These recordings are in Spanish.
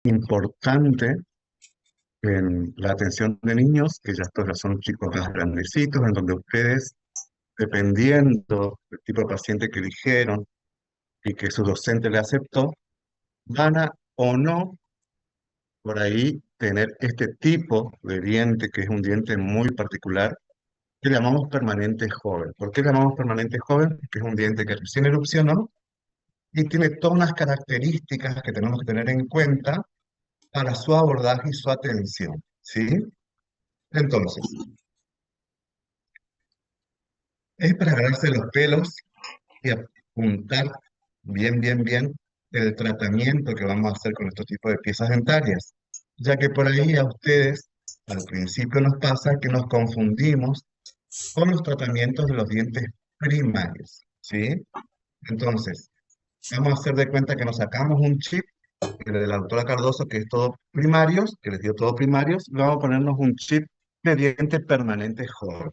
importante en la atención de niños, que ya estos ya son chicos más grandecitos, en donde ustedes, dependiendo del tipo de paciente que eligieron y que su docente le aceptó, van a o no por ahí tener este tipo de diente, que es un diente muy particular, que llamamos permanente joven. ¿Por qué llamamos permanente joven? Porque es un diente que recién erupcionó y tiene todas unas características que tenemos que tener en cuenta para su abordaje y su atención, ¿sí? Entonces, es para agarrarse los pelos y apuntar bien el tratamiento que vamos a hacer con estos tipos de piezas dentarias, ya que por ahí a ustedes al principio nos pasa que nos confundimos con los tratamientos de los dientes primarios, ¿sí? Entonces, vamos a hacer de cuenta que nos sacamos un chip, el de la doctora Cardoso, que es todo primarios, que les dio todo primarios, y vamos a ponernos un chip de diente permanente joven.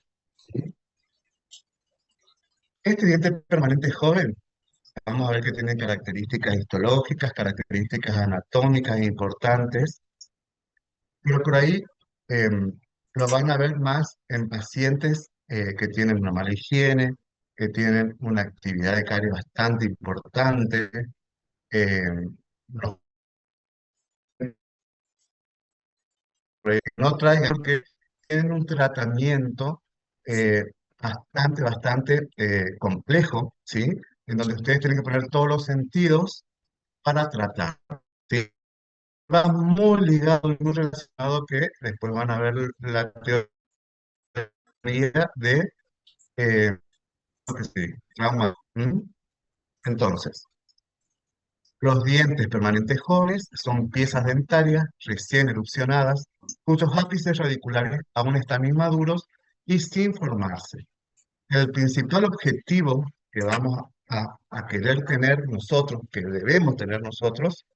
Este diente permanente joven, vamos a ver que tiene características histológicas, características anatómicas importantes, pero por ahí lo van a ver más en pacientes que tienen una mala higiene, que tienen una actividad de carie bastante importante, no, no traigan porque tienen un tratamiento eh, bastante complejo, ¿sí? En donde ustedes tienen que poner todos los sentidos para tratar. ¿Sí? Va muy ligado y muy relacionado que después van a ver la teoría de lo que sí, trauma. ¿Mm? Entonces, los dientes permanentes jóvenes son piezas dentarias recién erupcionadas, cuyos ápices radiculares aún están inmaduros y sin formarse. El principal objetivo que vamos a querer tener nosotros, que debemos tener nosotros,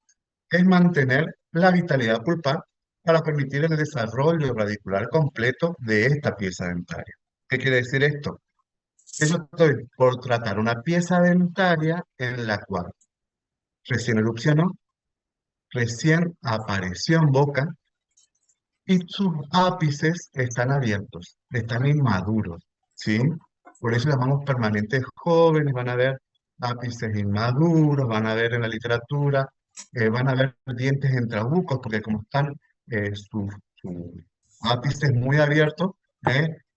es mantener la vitalidad pulpar para permitir el desarrollo radicular completo de esta pieza dentaria. ¿Qué quiere decir esto? Que yo estoy por tratar una pieza dentaria en la cual recién erupcionó, recién apareció en boca y sus ápices están abiertos, están inmaduros, ¿sí? Por eso llamamos permanentes jóvenes, van a ver ápices inmaduros, van a ver en la literatura, van a ver dientes en trabucos, porque como están sus ápices muy abiertos,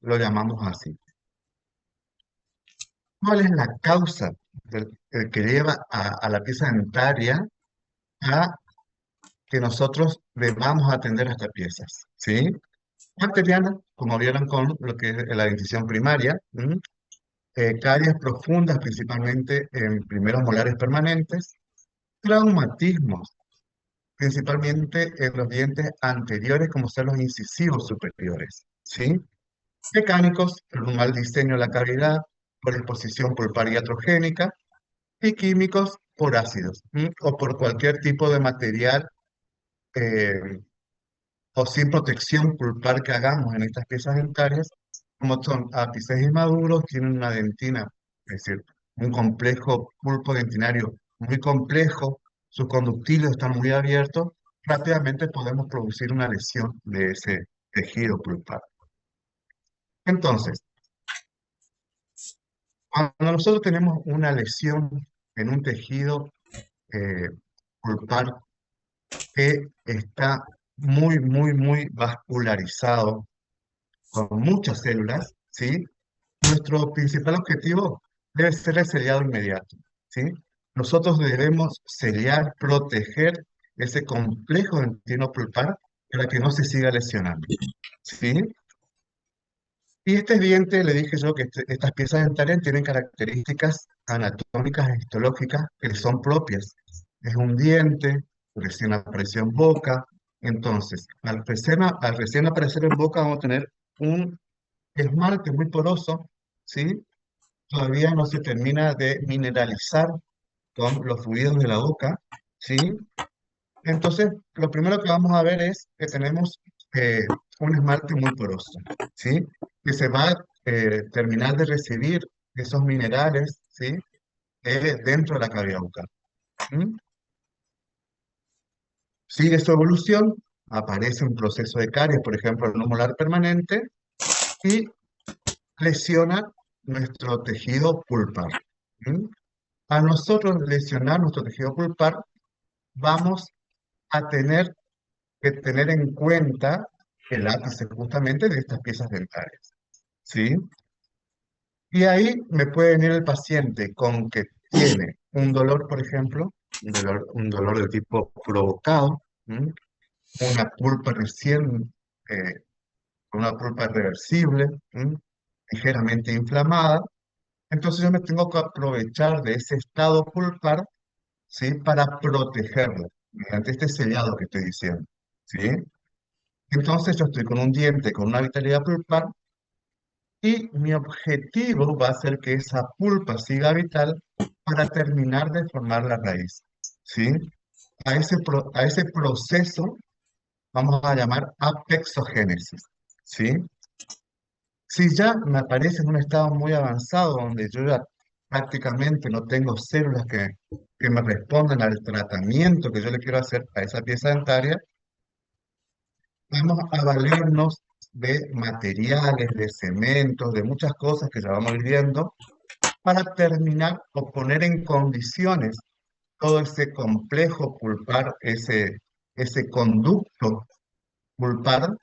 lo llamamos así. ¿Cuál es la causa que lleva a la pieza dentaria a que nosotros debamos atender a estas piezas? ¿Sí? Bacteriana, como vieron con lo que es la dentición primaria, caries profundas, principalmente en primeros molares permanentes, traumatismos, principalmente en los dientes anteriores, como son los incisivos superiores, ¿sí? Mecánicos, por un mal diseño de la cavidad, por exposición pulpar iatrogénica, y químicos por ácidos, o por cualquier tipo de material eh, o sin protección pulpar que hagamos en estas piezas dentarias, como son ápices inmaduros, tienen una dentina, es decir, un complejo pulpo dentinario muy complejo, sus conductilos están muy abiertos, rápidamente podemos producir una lesión de ese tejido pulpar. Entonces, cuando nosotros tenemos una lesión en un tejido eh, pulpar que está muy vascularizado, con muchas células, ¿sí? Nuestro principal objetivo debe ser el sellado inmediato, ¿sí? Nosotros debemos sellar, proteger ese complejo dentino pulpar para que no se siga lesionando, ¿sí? Y este diente, le dije yo que estas piezas dentarias tienen características anatómicas e histológicas que le son propias. Es un diente, recién apareció en boca, entonces, al recién aparecer en boca vamos a tener un esmalte muy poroso, ¿sí? Todavía no se termina de mineralizar con los fluidos de la boca, ¿sí? Entonces, lo primero que vamos a ver es que tenemos eh, un esmalte muy poroso, ¿sí? Que se va a terminar de recibir esos minerales, ¿sí? Dentro de la cavidad bucal. ¿Mm? Sigue su evolución, aparece un proceso de caries, por ejemplo, en un molar permanente, y lesiona nuestro tejido pulpar. ¿Mm? A nosotros lesionar nuestro tejido pulpar, vamos a tener que tener en cuenta el ápice justamente de estas piezas dentarias, ¿sí? Y ahí me puede venir el paciente con que tiene un dolor, por ejemplo, un dolor de tipo provocado, ¿m? Una pulpa recién, eh, una pulpa reversible, ¿m? Ligeramente inflamada. Entonces yo me tengo que aprovechar de ese estado pulpar, ¿sí? Para protegerlo, mediante este sellado que estoy diciendo, ¿sí? Entonces yo estoy con un diente con una vitalidad pulpar y mi objetivo va a ser que esa pulpa siga vital para terminar de formar la raíz, ¿sí? A ese proceso vamos a llamar apexogénesis, ¿sí? Si ya me aparece en un estado muy avanzado donde yo ya prácticamente no tengo células que me respondan al tratamiento que yo le quiero hacer a esa pieza dentaria, vamos a valernos de materiales, de cementos, de muchas cosas que ya vamos a ir viendo para terminar o poner en condiciones todo ese complejo pulpar, ese conducto pulpar,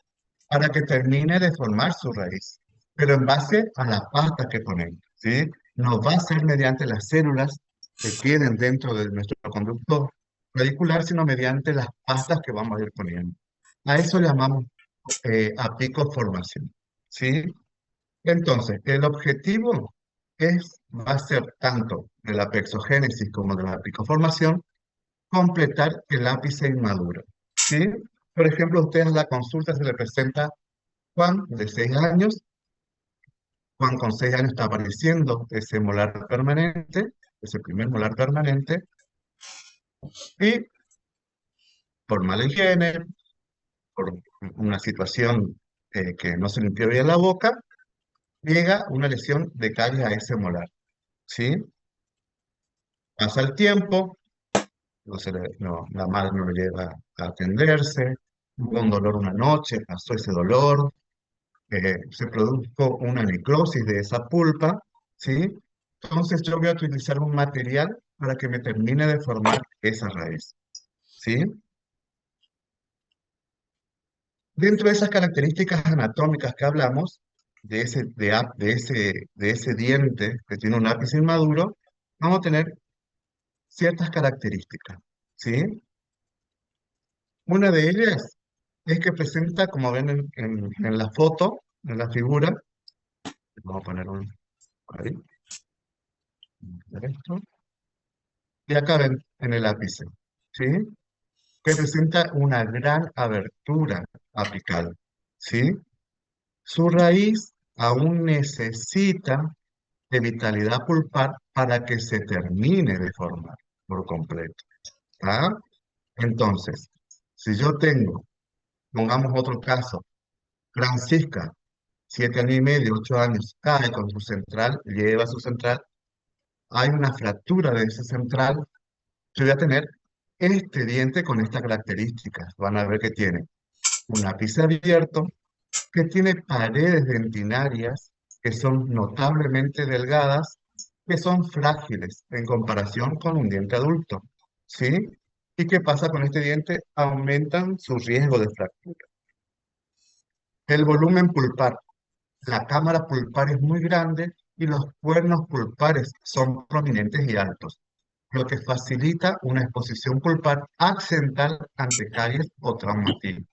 para que termine de formar su raíz, pero en base a la pasta que ponemos, ¿sí? No va a ser mediante las células que queden dentro de nuestro conducto radicular, sino mediante las pastas que vamos a ir poniendo. A eso le llamamos apicoformación, ¿sí? Entonces, el objetivo va a ser tanto de la pexogénesis como de la picoformación, completar el ápice inmaduro. ¿Sí? Por ejemplo, a ustedes en la consulta se le presenta Juan, de 6 años. Juan con 6 años está apareciendo ese molar permanente, ese primer molar permanente, y por mala higiene, por una situación que no se limpió bien la boca, llega una lesión de caries a ese molar. ¿Sí? Pasa el tiempo, la madre no lo lleva a atenderse, hubo un dolor una noche, pasó ese dolor, se produjo una necrosis de esa pulpa, ¿sí? Entonces yo voy a utilizar un material para que me termine de formar esa raíz, ¿sí? Dentro de esas características anatómicas que hablamos, de ese diente que tiene un ápice inmaduro, vamos a tener ciertas características, ¿sí? Una de ellas es que presenta, como ven en la foto, en la figura, vamos a poner un, ahí, esto, y acá ven en el ápice, ¿sí? Que presenta una gran abertura apical, ¿sí? Su raíz aún necesita de vitalidad pulpar para que se termine de formar por completo, ¿ah? Entonces, si yo tengo, pongamos otro caso, Francisca, 7 años y medio, 8 años, cae con su central, lleva su central, hay una fractura de ese central, yo voy a tener este diente con estas características. Van a ver que tiene un ápice abierto, que tiene paredes dentinarias que son notablemente delgadas, que son frágiles en comparación con un diente adulto, ¿sí? ¿Y qué pasa con este diente? Aumentan su riesgo de fractura. El volumen pulpar. La cámara pulpar es muy grande y los cuernos pulpares son prominentes y altos, lo que facilita una exposición pulpar accidental ante caries o traumatismo.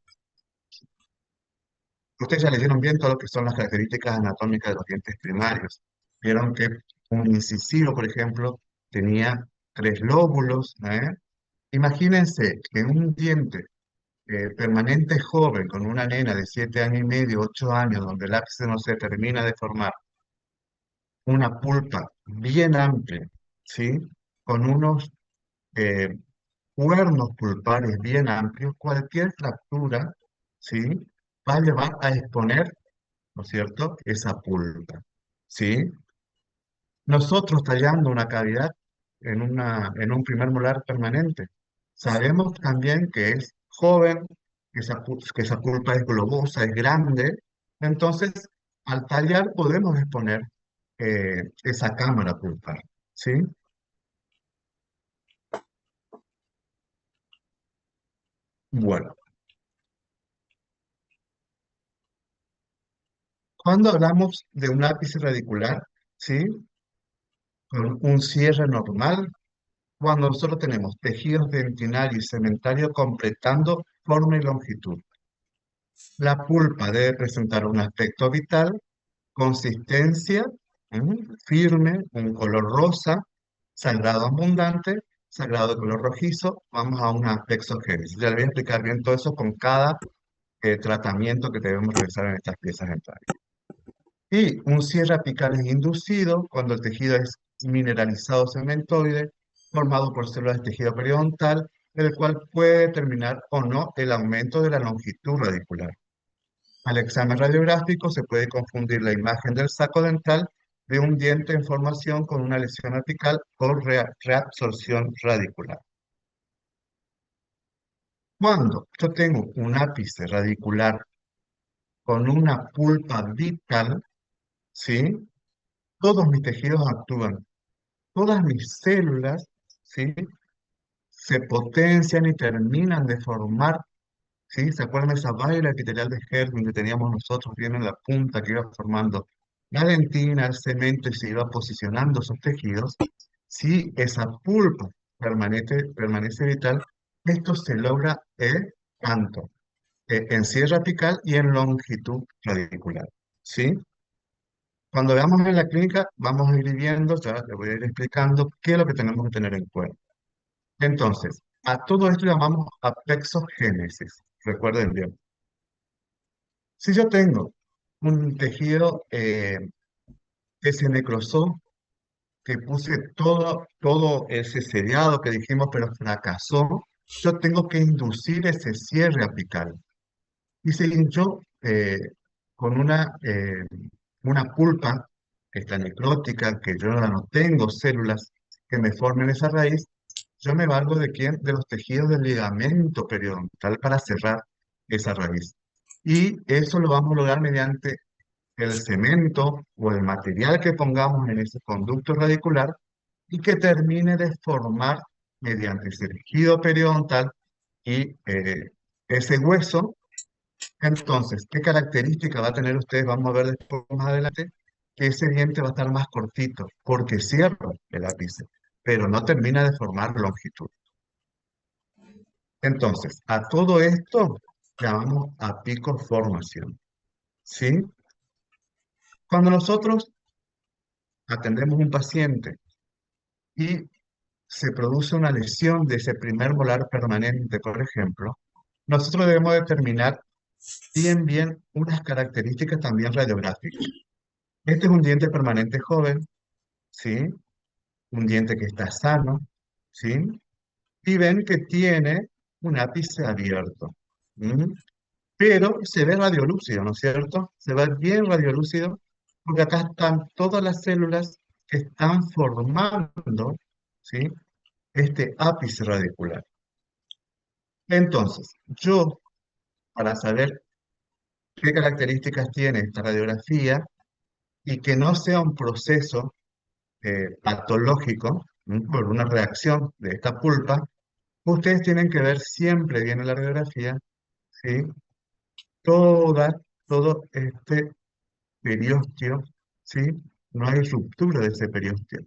Ustedes ya leyeron bien todo lo que son las características anatómicas de los dientes primarios. Vieron que un incisivo, por ejemplo, tenía 3 lóbulos, ¿eh? Imagínense que un diente permanente joven con una nena de 7 años y medio, 8 años, donde el ápice no se termina de formar, una pulpa bien amplia, ¿sí? Con unos eh, cuernos pulpares bien amplios, cualquier fractura, ¿sí? Va a llevar a exponer, ¿no es cierto?, esa pulpa, ¿sí? Nosotros tallando una cavidad en un primer molar permanente, sabemos también que es joven, que esa pulpa es globosa, es grande. Entonces, al tallar podemos exponer esa cámara pulpar, ¿sí? Bueno, cuando hablamos de un ápice radicular, ¿sí? Con un cierre normal, cuando nosotros tenemos tejidos dentinario y cementario completando forma y longitud. La pulpa debe presentar un aspecto vital, consistencia, firme, un color rosa, sangrado abundante, sangrado de color rojizo. Vamos a una plexogénesis. Ya le voy a explicar bien todo eso con cada tratamiento que debemos realizar en estas piezas dentales. Y un cierre apical es inducido cuando el tejido es mineralizado cementoide, formado por células de tejido periodontal, el cual puede determinar o no el aumento de la longitud radicular. Al examen radiográfico se puede confundir la imagen del saco dental de un diente en formación con una lesión apical o reabsorción radicular. Cuando yo tengo un ápice radicular con una pulpa vital, ¿sí? Todos mis tejidos actúan, todas mis células, ¿sí? Se potencian y terminan de formar. ¿Sí? ¿Se acuerdan de esa vaina epitelial de Hertz que teníamos nosotros bien en la punta que iba formando la dentina, el cemento y se iba posicionando esos tejidos? Si esa pulpa permanece vital, esto se logra tanto en cierre apical y en longitud radicular. ¿Sí? Cuando veamos en la clínica, vamos a ir viendo, ya le voy a ir explicando qué es lo que tenemos que tener en cuenta. Entonces, a todo esto llamamos apexogénesis. Recuerden bien. Si yo tengo un tejido que se necrosó, que puse todo ese seriado que dijimos, pero fracasó, yo tengo que inducir ese cierre apical. Y si yo con una pulpa que está necrótica, que yo no tengo células que me formen esa raíz, yo me valgo de quién? De los tejidos del ligamento periodontal para cerrar esa raíz. Y eso lo vamos a lograr mediante el cemento o el material que pongamos en ese conducto radicular y que termine de formar mediante ese tejido periodontal y ese hueso. Entonces, ¿qué característica va a tener ustedes? Vamos a ver después más adelante que ese diente va a estar más cortito porque cierra el ápice, pero no termina de formar longitud. Entonces, a todo esto llamamos apicoformación, ¿sí? Cuando nosotros atendemos un paciente y se produce una lesión de ese primer molar permanente, por ejemplo, nosotros debemos determinar bien unas características también radiográficas. Este es un diente permanente joven, ¿sí? Un diente que está sano, ¿sí? Y ven que tiene un ápice abierto, ¿m? Pero se ve radiolúcido, ¿no es cierto? Se ve bien radiolúcido porque acá están todas las células que están formando, ¿sí? Este ápice radicular. Entonces, yo, para saber qué características tiene esta radiografía y que no sea un proceso patológico por una reacción de esta pulpa, ustedes tienen que ver siempre bien en la radiografía, ¿sí? Toda, todo este periósteo, ¿sí? No hay ruptura de ese periósteo.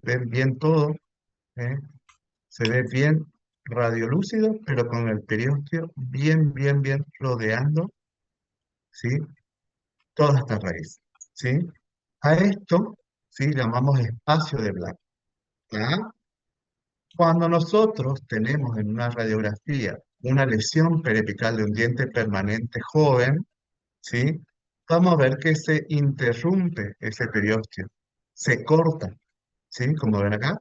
Ven bien todo, ¿eh? Se ve bien radiolúcido, pero con el periósteo bien rodeando, ¿sí? Toda esta raíz, ¿sí? A esto, ¿sí? Llamamos espacio de Black. ¿Ya? Cuando nosotros tenemos en una radiografía una lesión periapical de un diente permanente joven, ¿sí? Vamos a ver que se interrumpe ese periósteo, se corta, ¿sí? Como ven acá,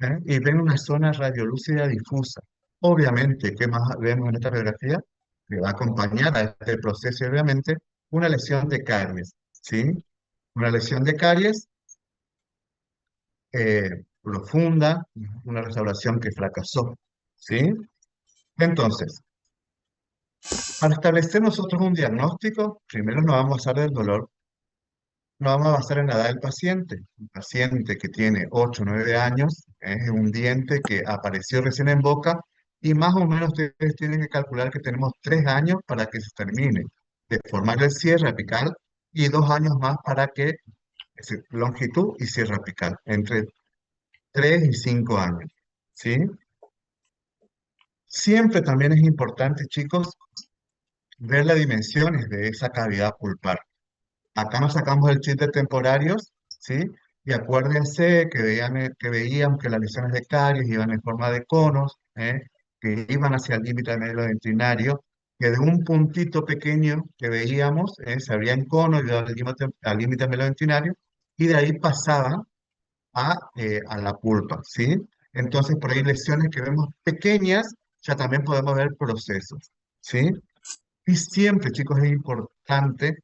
¿eh? Y ven una zona radiolúcida difusa. Obviamente, ¿qué más vemos en esta radiografía? Que va acompañada a este proceso, obviamente, una lesión de caries, ¿sí? Una lesión de caries profunda, una restauración que fracasó, ¿sí? Entonces, para establecer nosotros un diagnóstico, primero nos vamos a basar del dolor, nos vamos a basar en la edad del paciente. Un paciente que tiene 8 o 9 años, es un diente que apareció recién en boca y más o menos ustedes tienen que calcular que tenemos 3 años para que se termine de formar el cierre apical y 2 años más para que longitud y cierre apical, entre 3 y 5 años. ¿Sí? Siempre también es importante, chicos, ver las dimensiones de esa cavidad pulpar. Acá nos sacamos el chip de temporarios, ¿sí? Y acuérdense que veíamos que las lesiones de caries iban en forma de conos, que iban hacia el límite melodentinario, que de un puntito pequeño que veíamos, se abrían conos y al límite melodentinario, y de ahí pasaban a la pulpa, ¿sí? Entonces, por ahí lesiones que vemos pequeñas, ya también podemos ver procesos, ¿sí? Y siempre, chicos, es importante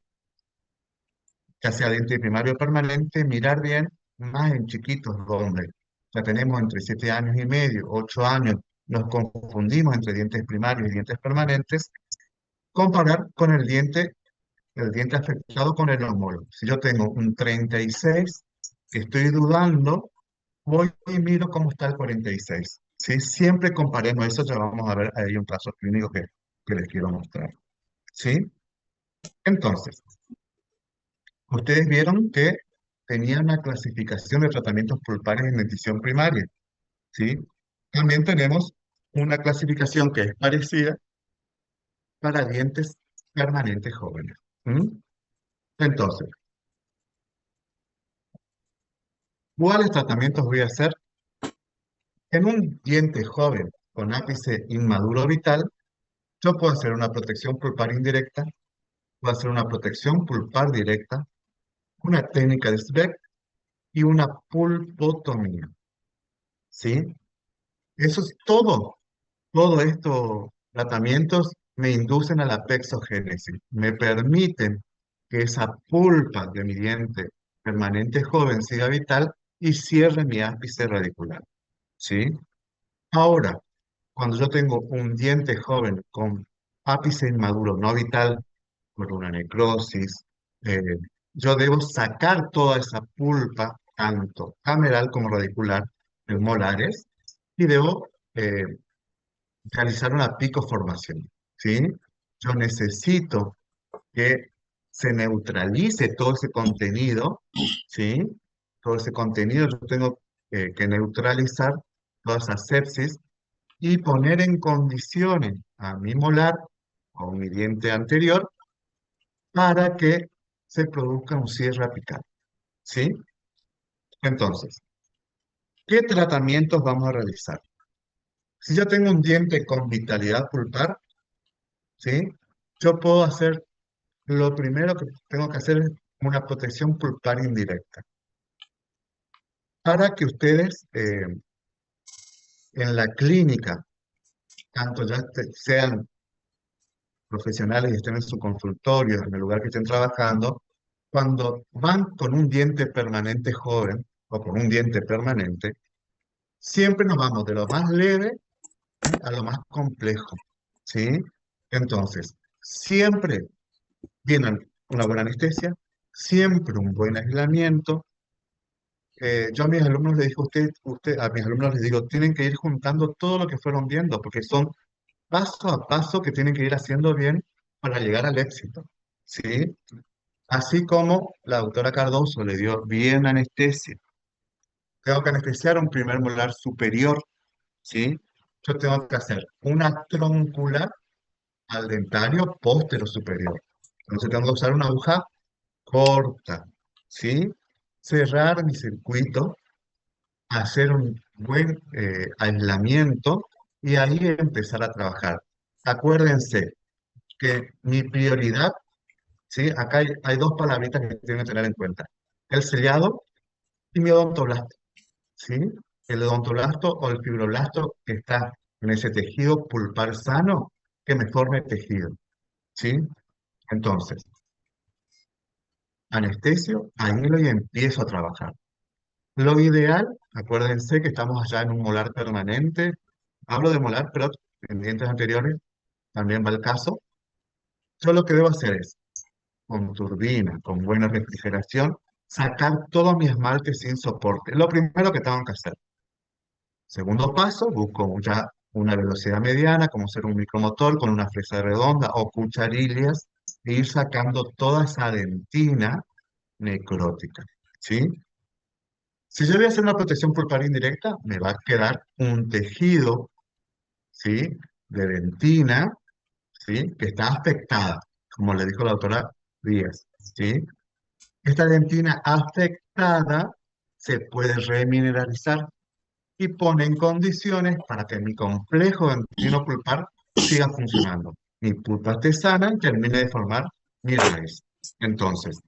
ya sea diente primario permanente, mirar bien, más en chiquitos donde ya tenemos entre 7 años y medio, 8 años, nos confundimos entre dientes primarios y dientes permanentes, comparar con el diente afectado con el homólogo. Si yo tengo un 36 que estoy dudando, voy y miro cómo está el 46. ¿Sí? Siempre comparemos eso, ya vamos a ver ahí un caso clínico que les quiero mostrar. ¿Sí? Entonces, ustedes vieron que tenía una clasificación de tratamientos pulpares en dentición primaria, ¿sí? También tenemos una clasificación que es parecida para dientes permanentes jóvenes. ¿Mm? Entonces, ¿cuáles tratamientos voy a hacer? En un diente joven con ápice inmaduro vital, yo puedo hacer una protección pulpar indirecta, puedo hacer una protección pulpar directa, una técnica de SBEC y una pulpotomía, ¿sí? Eso es todo. Todos estos tratamientos me inducen a la pexogénesis, me permiten que esa pulpa de mi diente permanente joven siga vital y cierre mi ápice radicular, ¿sí? Ahora, cuando yo tengo un diente joven con ápice inmaduro no vital, por una necrosis, eh, yo debo sacar toda esa pulpa, tanto cameral como radicular, de molares, y debo realizar una picoformación, ¿sí? Yo necesito que se neutralice todo ese contenido, ¿sí? Todo ese contenido yo tengo que neutralizar toda esa sepsis y poner en condiciones a mi molar o mi diente anterior para que se produzca un cierre apical, ¿sí? Entonces, ¿qué tratamientos vamos a realizar? Si yo tengo un diente con vitalidad pulpar, ¿sí? Yo puedo hacer, lo primero que tengo que hacer es una protección pulpar indirecta, para que ustedes en la clínica, tanto ya sean profesionales y estén en su consultorio, en el lugar que estén trabajando, cuando van con un diente permanente joven o con un diente permanente, siempre nos vamos de lo más leve, ¿sí? A lo más complejo, ¿sí? Entonces, siempre tienen una buena anestesia, siempre un buen aislamiento. Yo a mis alumnos les digo, a mis alumnos les digo, tienen que ir juntando todo lo que fueron viendo, porque son paso a paso que tienen que ir haciendo bien para llegar al éxito, ¿sí? Así como la doctora Cardoso le dio bien anestesia, tengo que anestesiar un primer molar superior, ¿sí? Yo tengo que hacer una tróncula al dentario póstero superior. Entonces tengo que usar una aguja corta, ¿sí? Cerrar mi circuito, hacer un buen aislamiento y ahí empezar a trabajar. Acuérdense que mi prioridad, ¿sí? Acá hay dos palabritas que tienen que tener en cuenta. El sellado y mi odontoblasto, ¿sí? El odontoblasto o el fibroblasto que está en ese tejido pulpar sano que me forme tejido, ¿sí? Entonces, anestesio, aíslo y empiezo a trabajar. Lo ideal, acuérdense que estamos allá en un molar permanente. Hablo de molar, pero en dientes anteriores, también va el caso. Yo lo que debo hacer es, con turbina, con buena refrigeración, sacar todo mi esmalte sin soporte. Lo primero que tengo que hacer. Segundo paso, busco ya una velocidad mediana, como ser un micromotor con una fresa redonda o cucharillas, e ir sacando toda esa dentina necrótica, ¿sí? Si yo voy a hacer una protección pulpar indirecta, me va a quedar un tejido, ¿sí? De dentina, ¿sí? Que está afectada, como le dijo la doctora Díaz, ¿sí? Esta dentina afectada se puede remineralizar y pone en condiciones para que mi complejo dentino pulpar siga funcionando. Mi pulpa esté sana y termine de formar mi raíz. Entonces,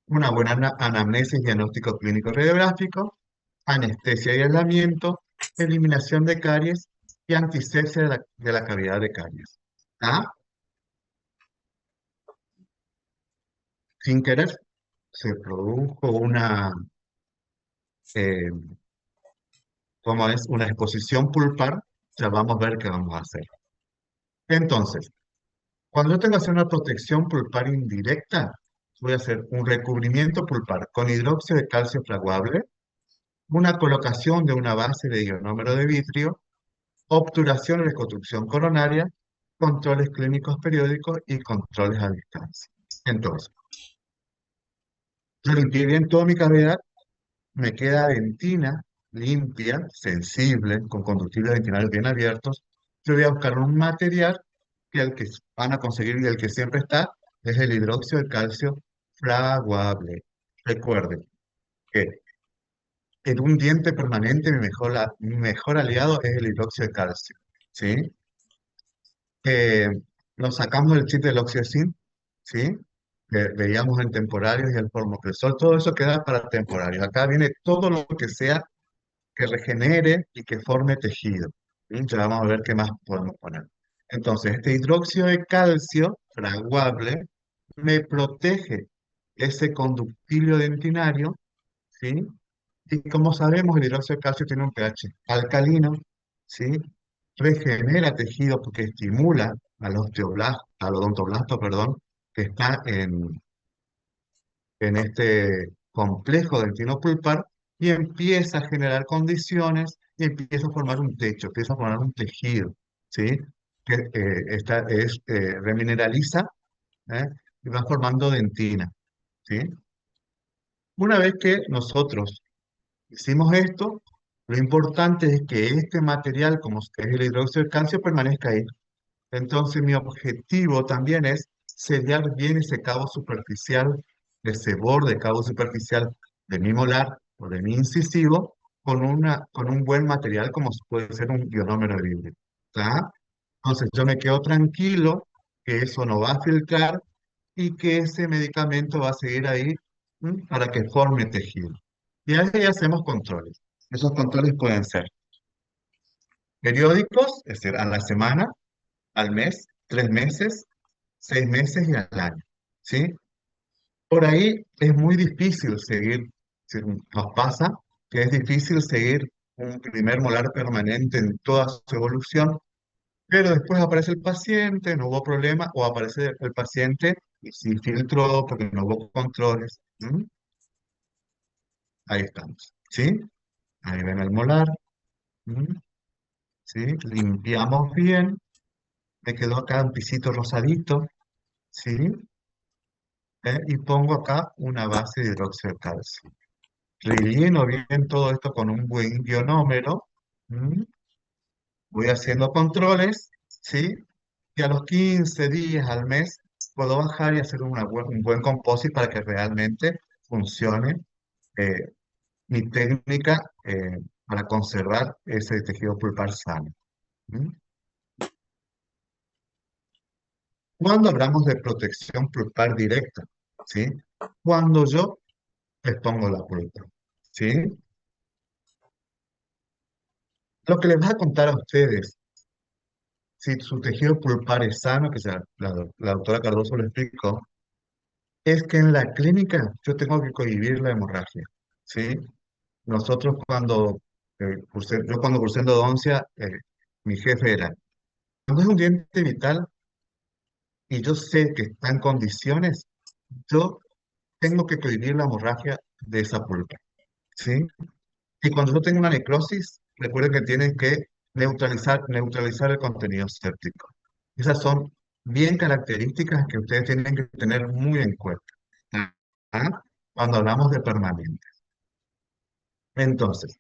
una buena anamnesis, diagnóstico clínico radiográfico, anestesia y aislamiento, eliminación de caries y antisepsia de la cavidad de caries. ¿Ah? Sin querer, se produjo eh, ¿cómo es? Una exposición pulpar, ya vamos a ver qué vamos a hacer. Entonces, cuando yo tengo que hacer una protección pulpar indirecta, voy a hacer un recubrimiento pulpar con hidróxido de calcio fraguable, una colocación de una base de ionómero de vitrio, obturación y reconstrucción coronaria, controles clínicos periódicos y controles a distancia. Entonces, yo limpié bien toda mi cavidad, me queda dentina limpia, sensible, con conductibles dentinarios bien abiertos. Yo voy a buscar un material que el que van a conseguir y el que siempre está es el hidróxido de calcio fraguable. Recuerden que en un diente permanente mi mejor aliado es el hidróxido de calcio. ¿Sí? Eh, Nos sacamos el chip del óxido de zinc, ¿sí? Que veíamos en temporarios y el formopresol, todo eso queda para temporarios. Acá viene todo lo que sea que regenere y que forme tejido. ¿Sí? Ya vamos a ver qué más podemos poner. Entonces, este hidróxido de calcio fraguable me protege ese conductilio dentinario, ¿sí? Y como sabemos, el hidróxido de calcio tiene un pH alcalino, ¿sí? Regenera tejido porque estimula al odontoblasto, perdón, que está en este complejo dentinopulpar y empieza a generar condiciones y empieza a formar un techo, empieza a formar un tejido, ¿sí? Que remineraliza, ¿eh? Y va formando dentina, ¿sí? Una vez que nosotros hicimos esto, lo importante es que este material, como es el hidróxido de calcio, permanezca ahí. Entonces, mi objetivo también es sellar bien ese cabo superficial, ese borde cabo superficial de mi molar o de mi incisivo, con un buen material como puede ser un ionómero de vidrio. ¿Tá? Entonces, yo me quedo tranquilo que eso no va a filtrar y que ese medicamento va a seguir ahí, para que forme tejido. Y ahí hacemos controles. Esos controles pueden ser periódicos, es decir, a la semana, al mes, 3 meses, 6 meses y al año, ¿sí? Por ahí es muy difícil seguir, si nos pasa que es difícil seguir un primer molar permanente en toda su evolución, pero después aparece el paciente, no hubo problema, o aparece el paciente y se filtró porque no hubo controles. ¿M? Ahí estamos, ¿sí? Ahí ven el molar, ¿m? ¿Sí? Limpiamos bien, me quedó acá un pisito rosadito, ¿sí? Y pongo acá una base de hidróxido de calcio. Relleno bien todo esto con un buen ionómero. ¿M? Voy haciendo controles, ¿sí? Y a los 15 días al mes puedo bajar y hacer un buen composite para que realmente funcione eh, mi técnica para conservar ese tejido pulpar sano. ¿M? Cuando hablamos de protección pulpar directa, ¿sí? Cuando yo expongo la pulpa, ¿sí? Lo que les voy a contar a ustedes, si su tejido pulpar es sano, que ya la doctora Cardoso lo explicó, es que en la clínica yo tengo que cohibir la hemorragia, ¿sí? Nosotros cuando yo cuando cursé endodoncia, mi jefe era, cuando es un diente vital y yo sé que está en condiciones, yo tengo que prohibir la hemorragia de esa pulpa, ¿sí? Y cuando yo tengo una necrosis, recuerden que tienen que neutralizar el contenido séptico. Esas son bien características que ustedes tienen que tener muy en cuenta, ¿ah? Cuando hablamos de permanente. Entonces,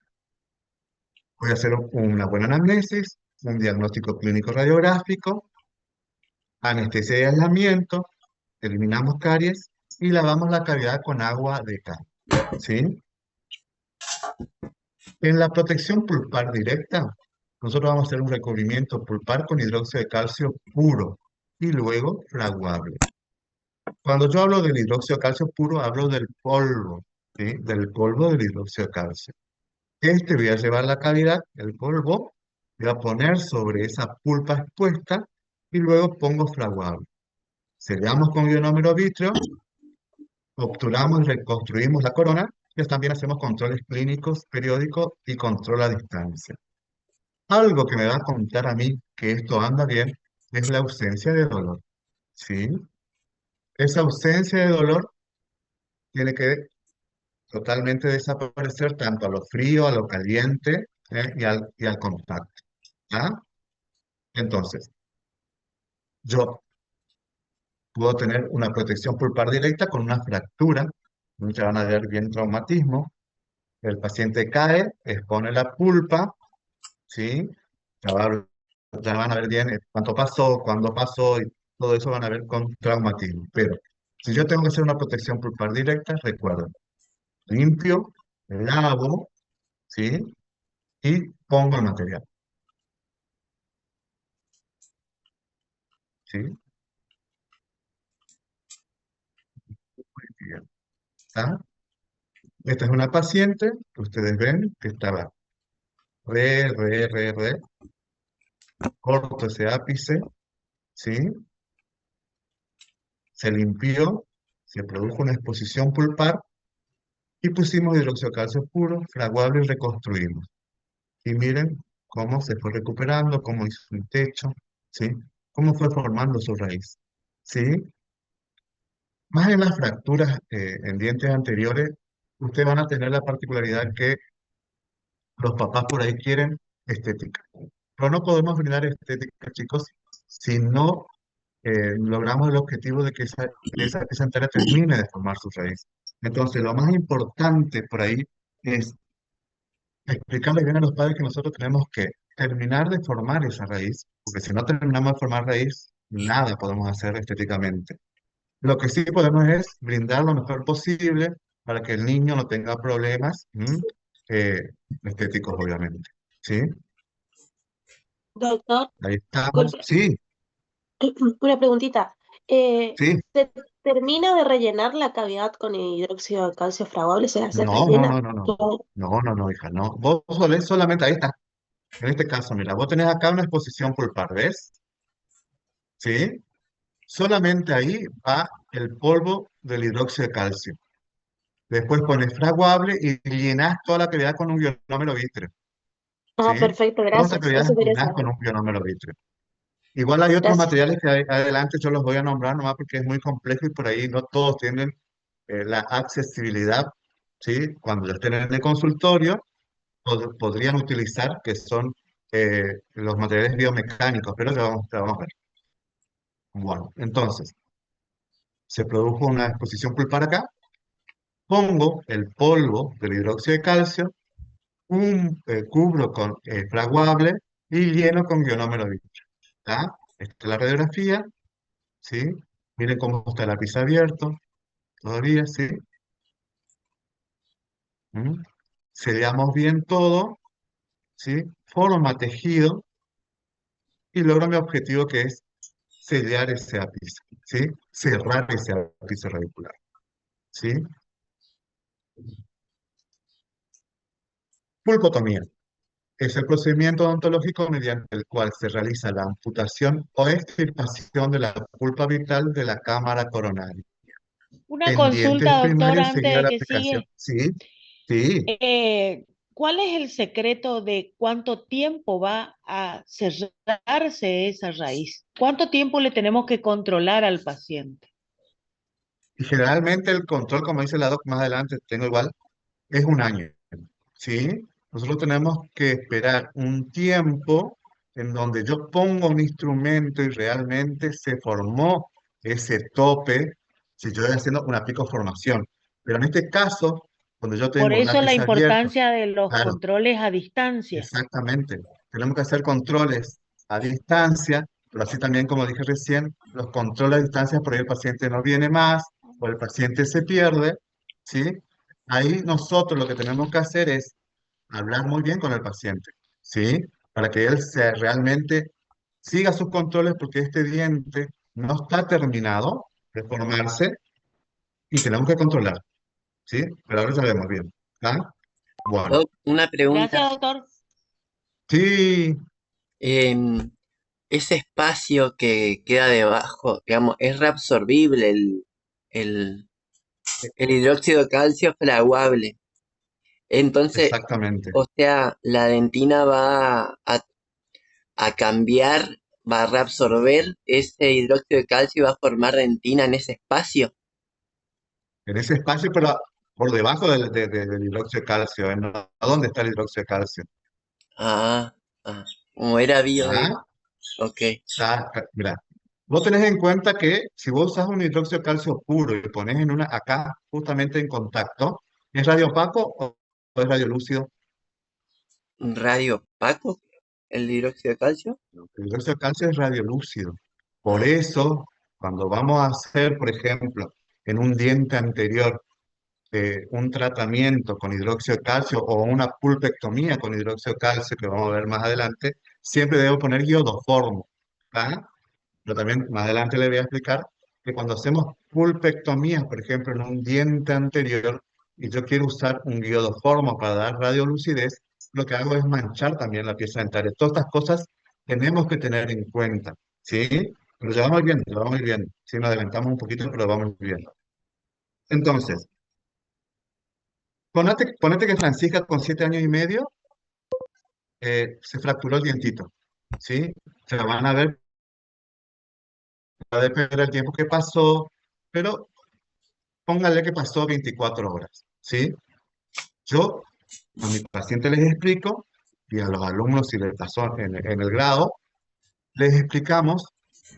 voy a hacer una buena anamnesis, un diagnóstico clínico radiográfico, anestesia y aislamiento, eliminamos caries y lavamos la cavidad con agua de cal, ¿sí? En la protección pulpar directa, nosotros vamos a hacer un recubrimiento pulpar con hidróxido de calcio puro y luego fraguable. Cuando yo hablo del hidróxido de calcio puro, hablo del polvo, ¿sí? Del polvo del hidróxido de calcio. Este voy a llevar la cavidad, el polvo, voy a poner sobre esa pulpa expuesta y luego pongo fraguable. Sellamos con ionómero vítreo, obturamos y reconstruimos la corona y también hacemos controles clínicos periódicos y control a distancia. Algo que me va a contar a mí que esto anda bien es la ausencia de dolor, ¿sí? Esa ausencia de dolor tiene que totalmente desaparecer tanto a lo frío, a lo caliente, y al contacto, ¿ah? Entonces, yo puedo tener una protección pulpar directa con una fractura, muchas van a ver bien traumatismo, el paciente cae, expone la pulpa, ¿sí? Ya, ya van a ver bien cuánto pasó, cuándo pasó, y todo eso van a ver con traumatismo. Pero si yo tengo que hacer una protección pulpar directa, recuerdo, limpio, lavo, ¿sí? Y pongo el material, ¿sí? Bien, ¿está? Esta es una paciente que ustedes ven que estaba re, corto ese ápice, ¿sí? Se limpió, se produjo una exposición pulpar y pusimos hidróxido de calcio puro, fraguable y reconstruimos. Y miren cómo se fue recuperando, cómo hizo un techo, ¿sí? Cómo fue formando su raíz, ¿sí? Más en las fracturas en dientes anteriores, ustedes van a tener la particularidad que los papás por ahí quieren estética. Pero no podemos brindar estética, chicos, si no logramos el objetivo de que esa entera termine de formar su raíz. Entonces, lo más importante por ahí es explicarle bien a los padres que nosotros tenemos que terminar de formar esa raíz, porque si no terminamos de formar raíz, nada podemos hacer estéticamente. Lo que sí podemos es brindar lo mejor posible para que el niño no tenga problemas eh, estéticos, obviamente. ¿Sí? Doctor, Ahí estamos. disculpe, Sí, una preguntita. sí. ¿Se termina de rellenar la cavidad con el hidróxido de calcio fraguable? O sea, ¿se No, no, rellena no, no, no. todo? No, no, no, hija, no. Vos solamente ahí está. En este caso, mira, vos tenés acá una exposición pulpar, ¿ves? ¿Sí? Solamente ahí va el polvo del hidróxido de calcio. Después pones fraguable y llenas toda la cavidad con un ionómero vítreo. Ah, ¿Sí? perfecto, Toda esa gracias. cavidad Eso la quería llenas con saber. un ionómero vítreo. Igual hay otros Gracias. materiales que adelante yo los voy a nombrar nomás porque es muy complejo y por ahí no todos tienen la accesibilidad. ¿Sí? Cuando ya estén en el consultorio, podrían utilizar que son los materiales biomecánicos, pero ya vamos a ver. Bueno, entonces, se produjo una exposición pulpar acá. Pongo el polvo del hidróxido de calcio, cubro con fraguable y lleno con ionómero vitrio. ¿Está? Esta es la radiografía, ¿sí? Miren cómo está el lápiz abierto, todavía, ¿sí? ¿Mm? Sellamos bien todo, ¿sí? Forma tejido y logro mi objetivo que es sellar ese ápice, ¿sí? Cerrar ese ápice radicular, ¿sí? Pulpotomía. Es el procedimiento odontológico mediante el cual se realiza la amputación o extirpación de la pulpa vital de la cámara coronaria. Una En dientes consulta, doctor, primarios antes seguida de la que aplicación. sigue. Sí, sí, ¿cuál es el secreto de cuánto tiempo va a cerrarse esa raíz? ¿Cuánto tiempo le tenemos que controlar al paciente? Y generalmente el control, como dice la doc más adelante, tengo igual, es un año, ¿sí? Nosotros tenemos que esperar un tiempo en donde yo pongo un instrumento y realmente se formó ese tope, si yo estoy haciendo una picoformación. Pero en este caso, cuando yo Por tengo eso la lápiz abierto, importancia de los claro, controles a distancia. exactamente. Tenemos que hacer controles a distancia, pero así también, como dije recién, los controles a distancia, por ahí el paciente no viene más o el paciente se pierde, ¿sí? Ahí nosotros lo que tenemos que hacer es hablar muy bien con el paciente, ¿sí? Para que él realmente siga sus controles porque este diente no está terminado de formarse y tenemos que controlar, ¿sí? Pero ahora sabemos bien, ¿ah? Bueno, Doc, una pregunta. Gracias, doctor. sí, em, ese espacio que queda debajo, digamos, es reabsorbible el, el hidróxido de calcio fraguable. Entonces, exactamente. o sea, la dentina va a cambiar, va a reabsorber ese hidróxido de calcio y va a formar dentina en ese espacio. En ese espacio, pero por debajo del hidróxido de calcio, ¿a dónde está el hidróxido de calcio? Ah, ah, como era bio de... ¿Ah? Ok. Mira, vos tenés en cuenta que si vos usas un hidróxido de calcio puro y lo pones en una acá, justamente en contacto, ¿es radio opaco o es radio lúcido? Radio opaco, el hidróxido de calcio. El hidróxido de calcio es radiolúcido. Por Ah, eso, cuando vamos a hacer, por ejemplo, en un diente anterior, un tratamiento con hidróxido de calcio o una pulpectomía con hidróxido de calcio, que vamos a ver más adelante, siempre debo poner iodoformo. ¿Ah? Pero también más adelante le voy a explicar que cuando hacemos pulpectomías, por ejemplo, en un diente anterior, y yo quiero usar un iodoformo para dar radiolucidez, lo que hago es manchar también la pieza dentaria. Todas estas cosas tenemos que tener en cuenta, ¿sí? Pero ya vamos viendo, ya vamos viendo. Si nos adelantamos un poquito, pero vamos viendo. Entonces, ponete que Francisca con 7 años y medio se fracturó el dientito, ¿sí? Se van a ver, va a depender del tiempo que pasó, pero póngale que pasó 24 horas, ¿sí? Yo a mis pacientes les explico, y a los alumnos si les pasó en el grado, les explicamos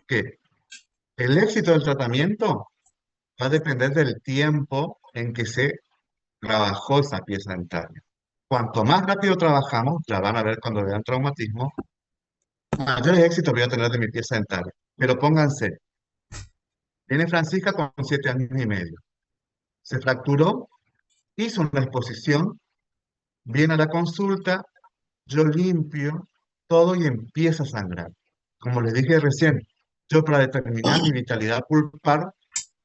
que el éxito del tratamiento va a depender del tiempo en que se trabajó esa pieza dentaria. Cuanto más rápido trabajamos, la van a ver cuando vean traumatismo, mayores éxitos voy a tener de mi pieza dentaria. Pero pónganse, viene Francisca con 7 años y medio. Se fracturó, hizo una exposición, viene a la consulta, yo limpio todo y empieza a sangrar. Como les dije recién, yo para determinar mi vitalidad pulpar,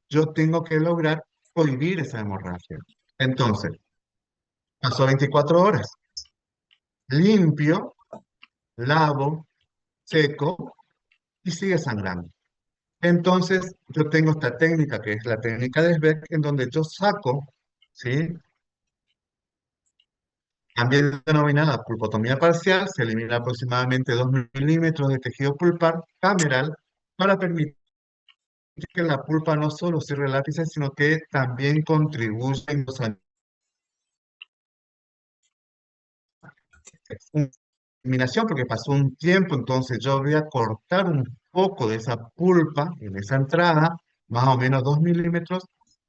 yo tengo que lograr cohibir esa hemorragia. Entonces, pasó 24 horas, limpio, lavo, seco y sigue sangrando. Entonces, yo tengo esta técnica que es la técnica de Sbeck, en donde yo saco, ¿sí? También denominada pulpotomía parcial, se elimina aproximadamente 2 milímetros de tejido pulpar cameral para permitir que la pulpa no solo cierre el ápice, sino que también contribuye en los eliminación, porque pasó un tiempo, entonces yo voy a cortar un poco de esa pulpa en esa entrada, más o menos 2 milímetros,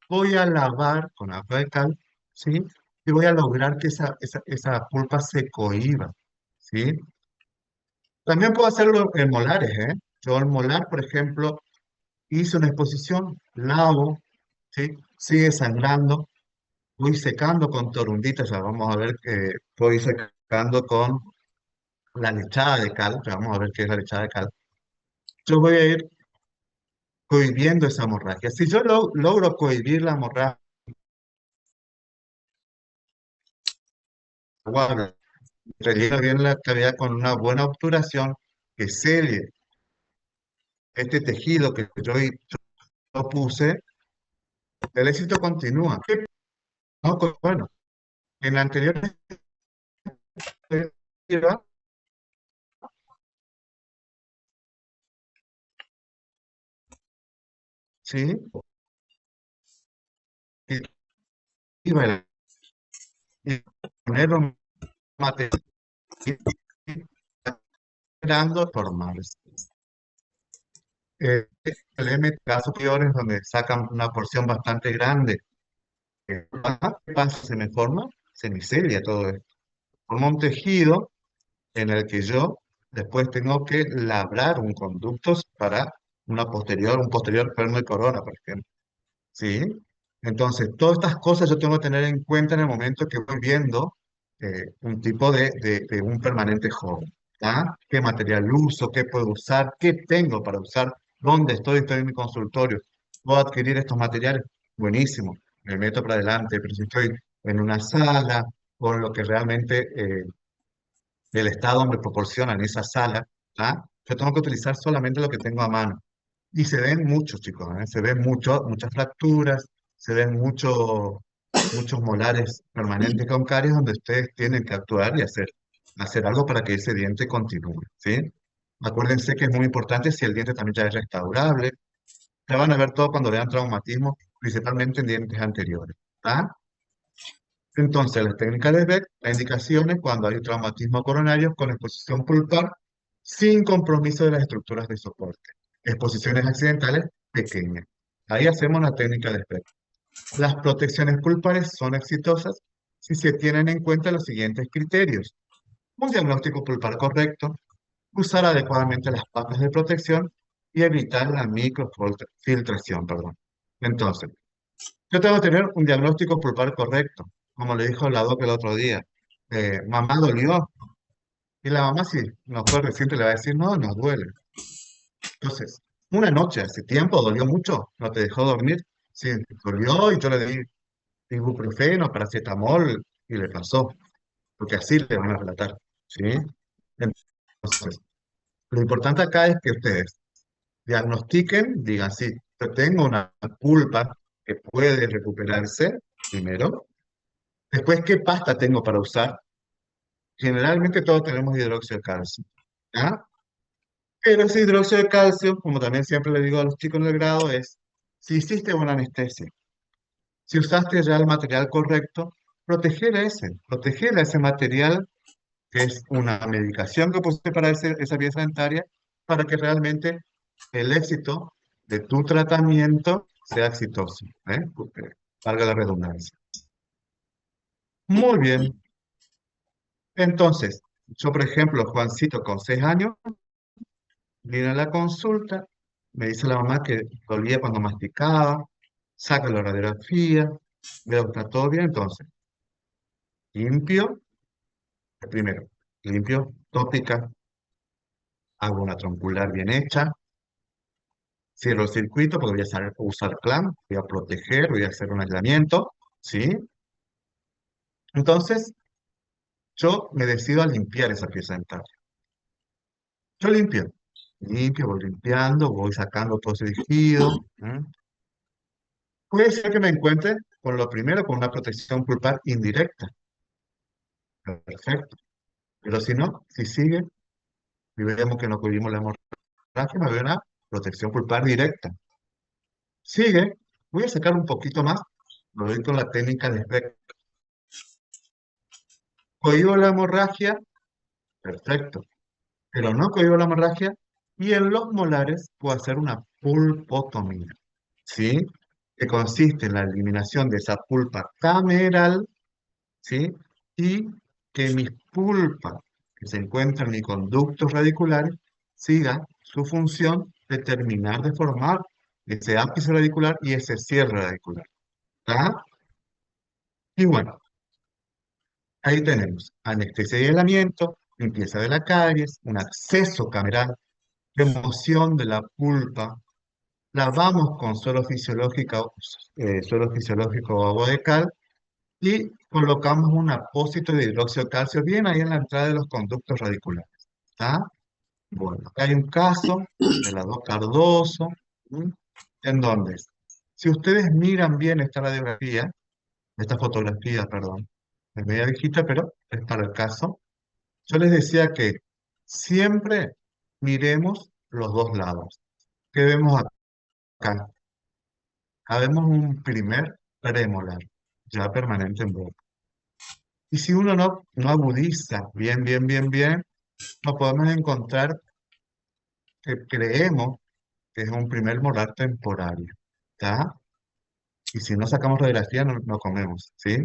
voy a lavar con agua de cal, ¿sí? Y voy a lograr que esa pulpa se cohiba, ¿sí? También puedo hacerlo en molares, ¿eh? Yo en molar, por ejemplo, hice una exposición, lavo, ¿sí? Sigue sangrando, voy secando con torunditas, ya vamos a ver que voy secando con la lechada de cal, ya vamos a ver qué es la lechada de cal. Yo voy a ir cohibiendo esa hemorragia. Si yo logro cohibir la hemorragia, guarda, relleno bien la cavidad con una buena obturación que selle este tejido que yo puse, el éxito continúa. ¿Qué? No, bueno, en la anterior ¿sí? Y iba a poner un material esperando formarse. El MTA superior es donde sacan una porción bastante grande. ¿Qué pasa? Se me forma semicelia todo esto. Forma un tejido en el que yo después tengo que labrar un conducto para un posterior perno de corona, por ejemplo. ¿Sí? Entonces, todas estas cosas yo tengo que tener en cuenta en el momento que voy viendo un tipo de un permanente joven. ¿Ah? ¿Qué material uso? ¿Qué puedo usar? ¿Qué tengo para usar? ¿Dónde estoy? Estoy en mi consultorio. ¿Puedo adquirir estos materiales? Buenísimo, me meto para adelante, pero si estoy en una sala con lo que realmente el Estado me proporciona en esa sala, ¿ah? Yo tengo que utilizar solamente lo que tengo a mano. Y se ven muchos, chicos, ¿eh? Se ven muchas fracturas, se ven muchos molares permanentes con caries donde ustedes tienen que actuar y hacer algo para que ese diente continúe, ¿sí? Acuérdense que es muy importante si el diente también ya es restaurable. Se van a ver todo cuando vean traumatismo, principalmente en dientes anteriores, ¿ah? Entonces, las técnicas de Beck, la indicación es cuando hay traumatismo coronario con exposición pulpar sin compromiso de las estructuras de soporte. Exposiciones accidentales pequeñas. Ahí hacemos la técnica de Beck. Las protecciones pulpares son exitosas si se tienen en cuenta los siguientes criterios. Un diagnóstico pulpar correcto, usar adecuadamente las patas de protección y evitar la microfiltración, perdón. Entonces, yo tengo que tener un diagnóstico pulpar correcto, como le dijo la doc el otro día. Mamá dolió, y la mamá si no fue reciente le va a decir, no, nos duele. Entonces, una noche, hace tiempo, dolió mucho, no te dejó dormir. Sí, dolió y yo le di ibuprofeno, paracetamol y le pasó, porque así le van a relatar, ¿sí? Entonces, lo importante acá es que ustedes diagnostiquen, digan, sí, yo tengo una pulpa que puede recuperarse, primero. Después, ¿qué pasta tengo para usar? Generalmente todos tenemos hidróxido de calcio, ¿ya? Pero ese hidróxido de calcio, como también siempre le digo a los chicos en el grado, es, si hiciste una anestesia, si usaste ya el material correcto, proteger a ese material que es una medicación que pusiste para esa pieza dentaria, para que realmente el éxito de tu tratamiento sea exitoso, ¿eh? Porque valga la redundancia. Muy bien. Entonces, yo, por ejemplo, Juancito, con 6 años, viene a la consulta, me dice la mamá que dolía cuando masticaba, saca la radiografía, veo que está todo bien, entonces, limpio, primero, limpio, tópica, hago una troncular bien hecha, cierro el circuito porque voy a usar clamp, voy a proteger, voy a hacer un aislamiento, ¿sí? Entonces, yo me decido a limpiar esa pieza dental. Yo limpio, voy limpiando, voy sacando todo ese líquido. Puede ser que me encuentre con lo primero, con una protección pulpar indirecta. Perfecto. Pero si no, si sigue y vemos que no cubrimos la hemorragia, me veo una protección pulpar directa. Sigue, voy a sacar un poquito más, lo doy con la técnica de Beck. Cohibo la hemorragia, perfecto. Pero no cohibo la hemorragia y en los molares puedo hacer una pulpotomía. ¿Sí? Que consiste en la eliminación de esa pulpa cameral, ¿sí? Y que mis pulpas que se encuentran en mis conductos radiculares siga su función de terminar de formar ese ápice radicular y ese cierre radicular. ¿Está? Y bueno, ahí tenemos anestesia y aislamiento, limpieza de la caries, un acceso cameral, remoción de la pulpa, lavamos con suelo fisiológico o agua de cal y colocamos un apósito de hidróxido de calcio bien ahí en la entrada de los conductos radiculares. ¿Está? Bueno, acá hay un caso de la dos Cardoso, ¿m? En donde, si ustedes miran bien esta fotografía, perdón, es media viejita, pero es para el caso. Yo les decía que siempre miremos los dos lados. ¿Qué vemos acá? Acá vemos un primer premolar, ya permanente en boca. Y si uno no agudiza bien, nos podemos encontrar que creemos que es un primer molar temporario, ¿está? Y si no sacamos radiografía, no comemos, ¿sí?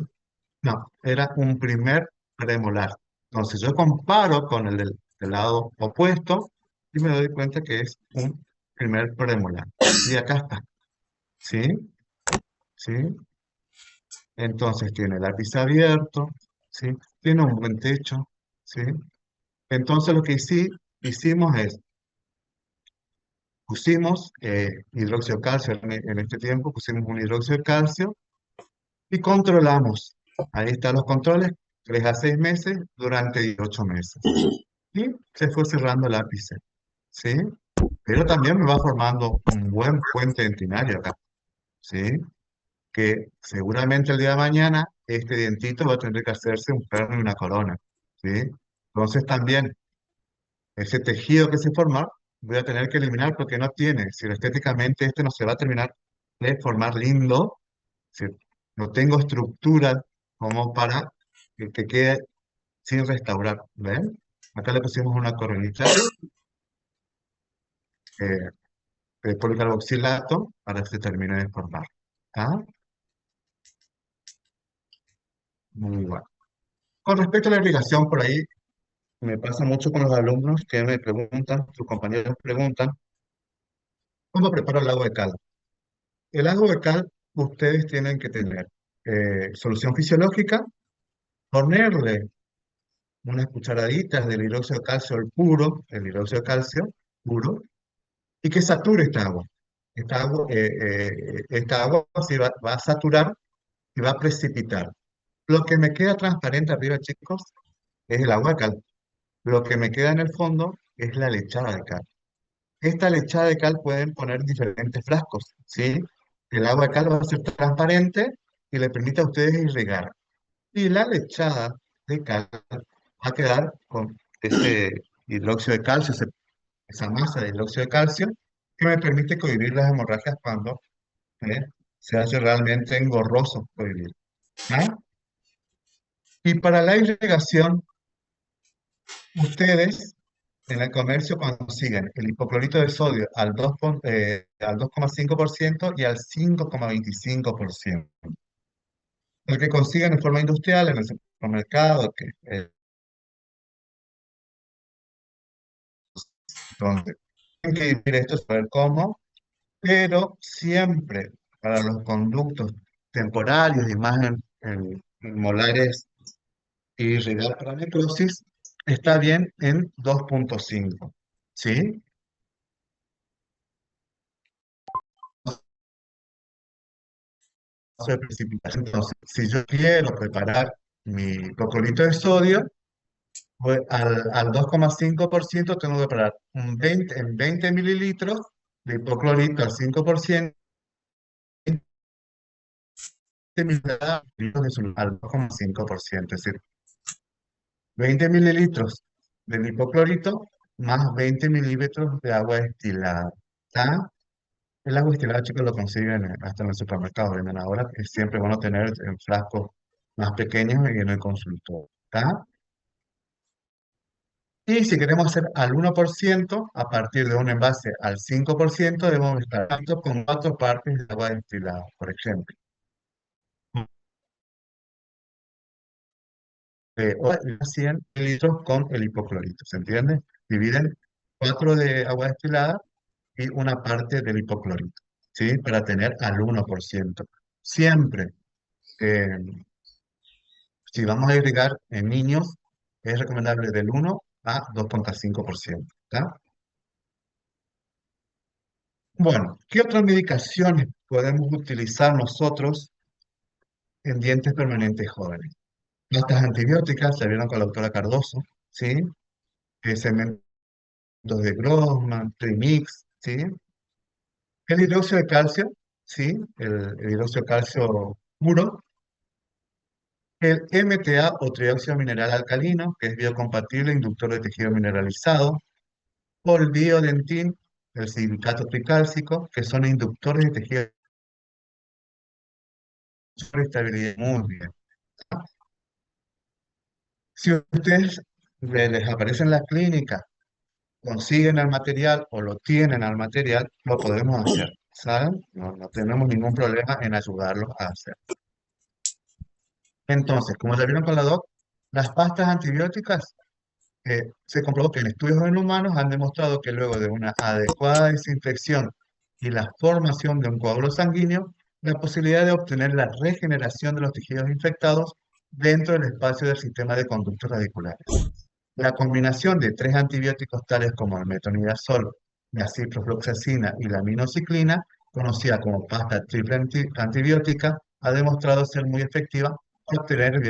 No, era un primer premolar. Entonces yo comparo con el del lado opuesto y me doy cuenta que es un primer premolar. Y acá está, ¿sí? ¿Sí? Entonces tiene el lápiz abierto, ¿sí? Tiene un buen techo, ¿sí? Entonces lo que hicimos es, pusimos hidróxido de calcio en este tiempo, pusimos un hidróxido de calcio y controlamos. Ahí están los controles, 3 a 6 meses durante 18 meses. Y se fue cerrando el ápice, ¿sí? Pero también me va formando un buen puente dentinario acá, ¿sí? Que seguramente el día de mañana este dientito va a tener que hacerse un perno y una corona, ¿sí? Entonces también ese tejido que se forma voy a tener que eliminar porque no tiene, si estéticamente este no se va a terminar de formar lindo, si no tengo estructura como para que quede sin restaurar, ¿ven? Acá le pusimos una coronita eh, de policarboxilato para que se termine de formar. ¿Ah? Muy bueno. Con respecto a la irrigación, por ahí me pasa mucho con los alumnos que me preguntan, sus compañeros preguntan, ¿cómo preparo el agua de cal? El agua de cal, ustedes tienen que tener solución fisiológica, ponerle unas cucharaditas del hidróxido de calcio el puro, el hidróxido de calcio puro, y que sature esta agua. Esta agua va a saturar y va a precipitar. Lo que me queda transparente arriba, chicos, es el agua de cal. Lo que me queda en el fondo es la lechada de cal. Esta lechada de cal pueden poner diferentes frascos, ¿sí? El agua de cal va a ser transparente y le permite a ustedes irrigar. Y la lechada de cal va a quedar con ese hidróxido de calcio, esa masa de hidróxido de calcio, que me permite cohibir las hemorragias cuando ¿eh? se hace realmente engorroso cohibir. ¿Ah? Y para la irrigación, ustedes en el comercio consiguen el hipoclorito de sodio al 2,5% y al 5,25%. El que consigan en forma industrial en el supermercado, entonces, tienen que dividir esto, saber cómo, pero siempre para los conductos temporarios y más en molares y irrigar para necrosis, está bien en 2,5. ¿Sí? De precipitación. Entonces, si yo quiero preparar mi hipoclorito de sodio, pues al 2,5% tengo que preparar en 20 mililitros de hipoclorito al 5%, 20 mililitros de al 2,5%, es decir, 20 mililitros de hipoclorito más 20 mililitros de agua destilada. ¿Está? El agua destilada, chicos, lo consiguen hasta en el supermercado. Venden ahora, es siempre bueno tener en frascos más pequeños y en el consultorio. ¿Está? Y si queremos hacer al 1%, a partir de un envase al 5%, debemos estar con 4 partes de agua destilada, por ejemplo. O 100 litros con el hipoclorito, ¿se entiende? Dividen 4 de agua destilada y una parte del hipoclorito, ¿sí? Para tener al 1%. Siempre, eh, si vamos a irrigar en niños, es recomendable del 1 a 2,5%, ¿está? Bueno, ¿qué otras medicaciones podemos utilizar nosotros en dientes permanentes jóvenes? Estas antibióticas se vieron con la doctora Cardoso, ¿sí? Segmentos de Grossman, Trimix, ¿sí? El hidróxido de calcio, ¿sí? El hidróxido de calcio puro, El MTA o trióxido mineral alcalino, que es biocompatible, inductor de tejido mineralizado. O el biodentín, el silicato tricálcico, que son inductores de tejido de estabilidad. Muy bien. Si ustedes les aparece en la clínica, consiguen el material o lo tienen al material, lo podemos hacer, ¿saben? No tenemos ningún problema en ayudarlos a hacer. Entonces, como ya vieron con la doc, las pastas antibióticas, se comprobó que en estudios en humanos han demostrado que luego de una adecuada desinfección y la formación de un coágulo sanguíneo, la posibilidad de obtener la regeneración de los tejidos infectados dentro del espacio del sistema de conductos radiculares. La combinación de tres antibióticos tales como el metronidazol, la ciprofloxacina y la aminociclina, conocida como pasta triple antibiótica, ha demostrado ser muy efectiva para obtener el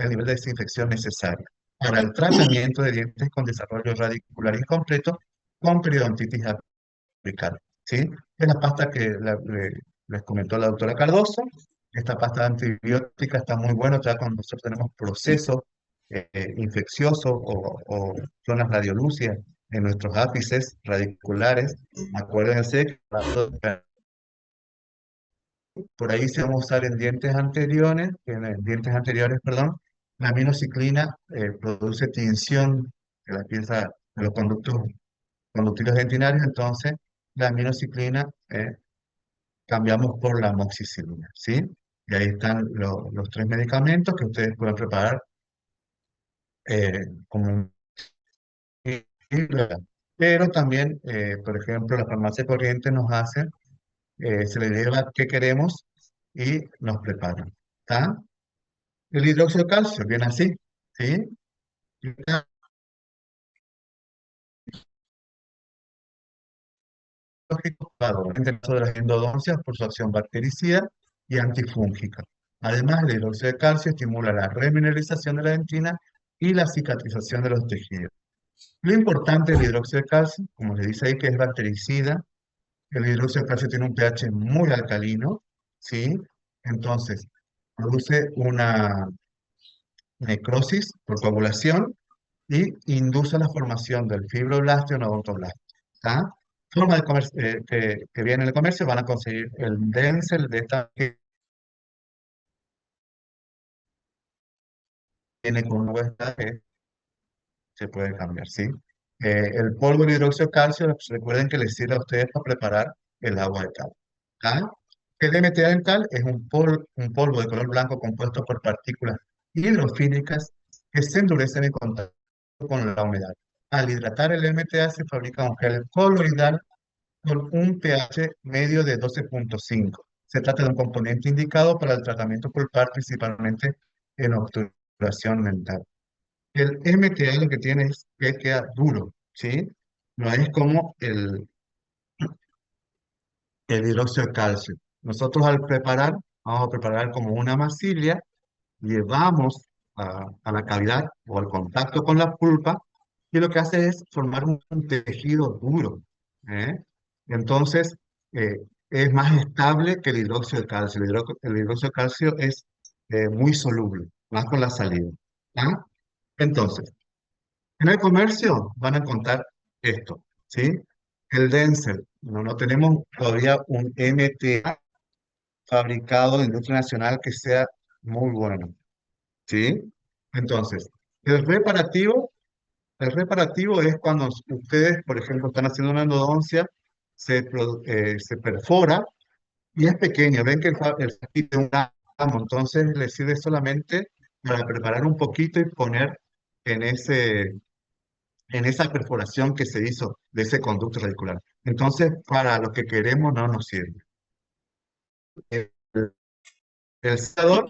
nivel de desinfección necesario para el tratamiento de dientes con desarrollo radicular incompleto con periodontitis apical. ¿Sí? Es la pasta que les comentó la doctora Cardoso. Esta pasta antibiótica está muy buena, ya cuando nosotros tenemos procesos infecciosos o zonas radiolúcidas en nuestros ápices radiculares. Acuérdense que por ahí se vamos a usar en dientes anteriores, perdón, la aminociclina produce tinción de la pieza de los conductilos dentinarios, entonces la aminociclina cambiamos por la amoxicilina, ¿sí? Y ahí están los tres medicamentos que ustedes pueden preparar como un... Pero también, por ejemplo, la farmacia corriente nos hace, se le lleva qué queremos y nos preparan. ¿Está? El hidróxido de calcio, viene así, ¿sí? Lógico, claro, en el caso de las endodoncias por su acción bactericida y antifúngica. Además, el hidróxido de calcio estimula la remineralización de la dentina y la cicatrización de los tejidos. Lo importante del hidróxido de calcio, como le dice ahí, que es bactericida, el hidróxido de calcio tiene un pH muy alcalino, ¿sí? Entonces, produce una necrosis por coagulación y induce la formación del fibroblasto y un odontoblasto. ¿Tá? Forma de que viene en el comercio, van a conseguir el Denzel de esta que viene con una huesta que se puede cambiar, ¿sí? El polvo de hidróxido de calcio, pues, recuerden que les sirve a ustedes para preparar el agua de cal. ¿Tá? El MTA dental es un polvo de color blanco compuesto por partículas hidrofílicas que se endurecen en contacto con la humedad. Al hidratar el MTA se fabrica un gel coloidal con un pH medio de 12,5. Se trata de un componente indicado para el tratamiento pulpar, principalmente en obturación mental. El MTA lo que tiene es que queda duro, ¿sí? No es como el hidróxido de calcio. Nosotros al preparar, vamos a preparar como una masilla, llevamos a la cavidad o al contacto con la pulpa y lo que hace es formar un tejido duro. ¿Eh? Entonces, eh, es más estable que el hidróxido de calcio. El hidróxido de calcio es muy soluble, más con la saliva. ¿Ah? Entonces, en el comercio van a encontrar esto, ¿sí? El Denzel. No tenemos todavía un MTA fabricado de industria nacional que sea muy bueno, ¿sí? Entonces, el reparativo, el reparativo es cuando ustedes, por ejemplo, están haciendo una endodoncia, se perfora y es pequeño. Ven que el saquito de un gramo, entonces le sirve solamente para preparar un poquito y poner en en esa perforación que se hizo de ese conducto radicular. Entonces, para lo que queremos no nos sirve. El, el sellador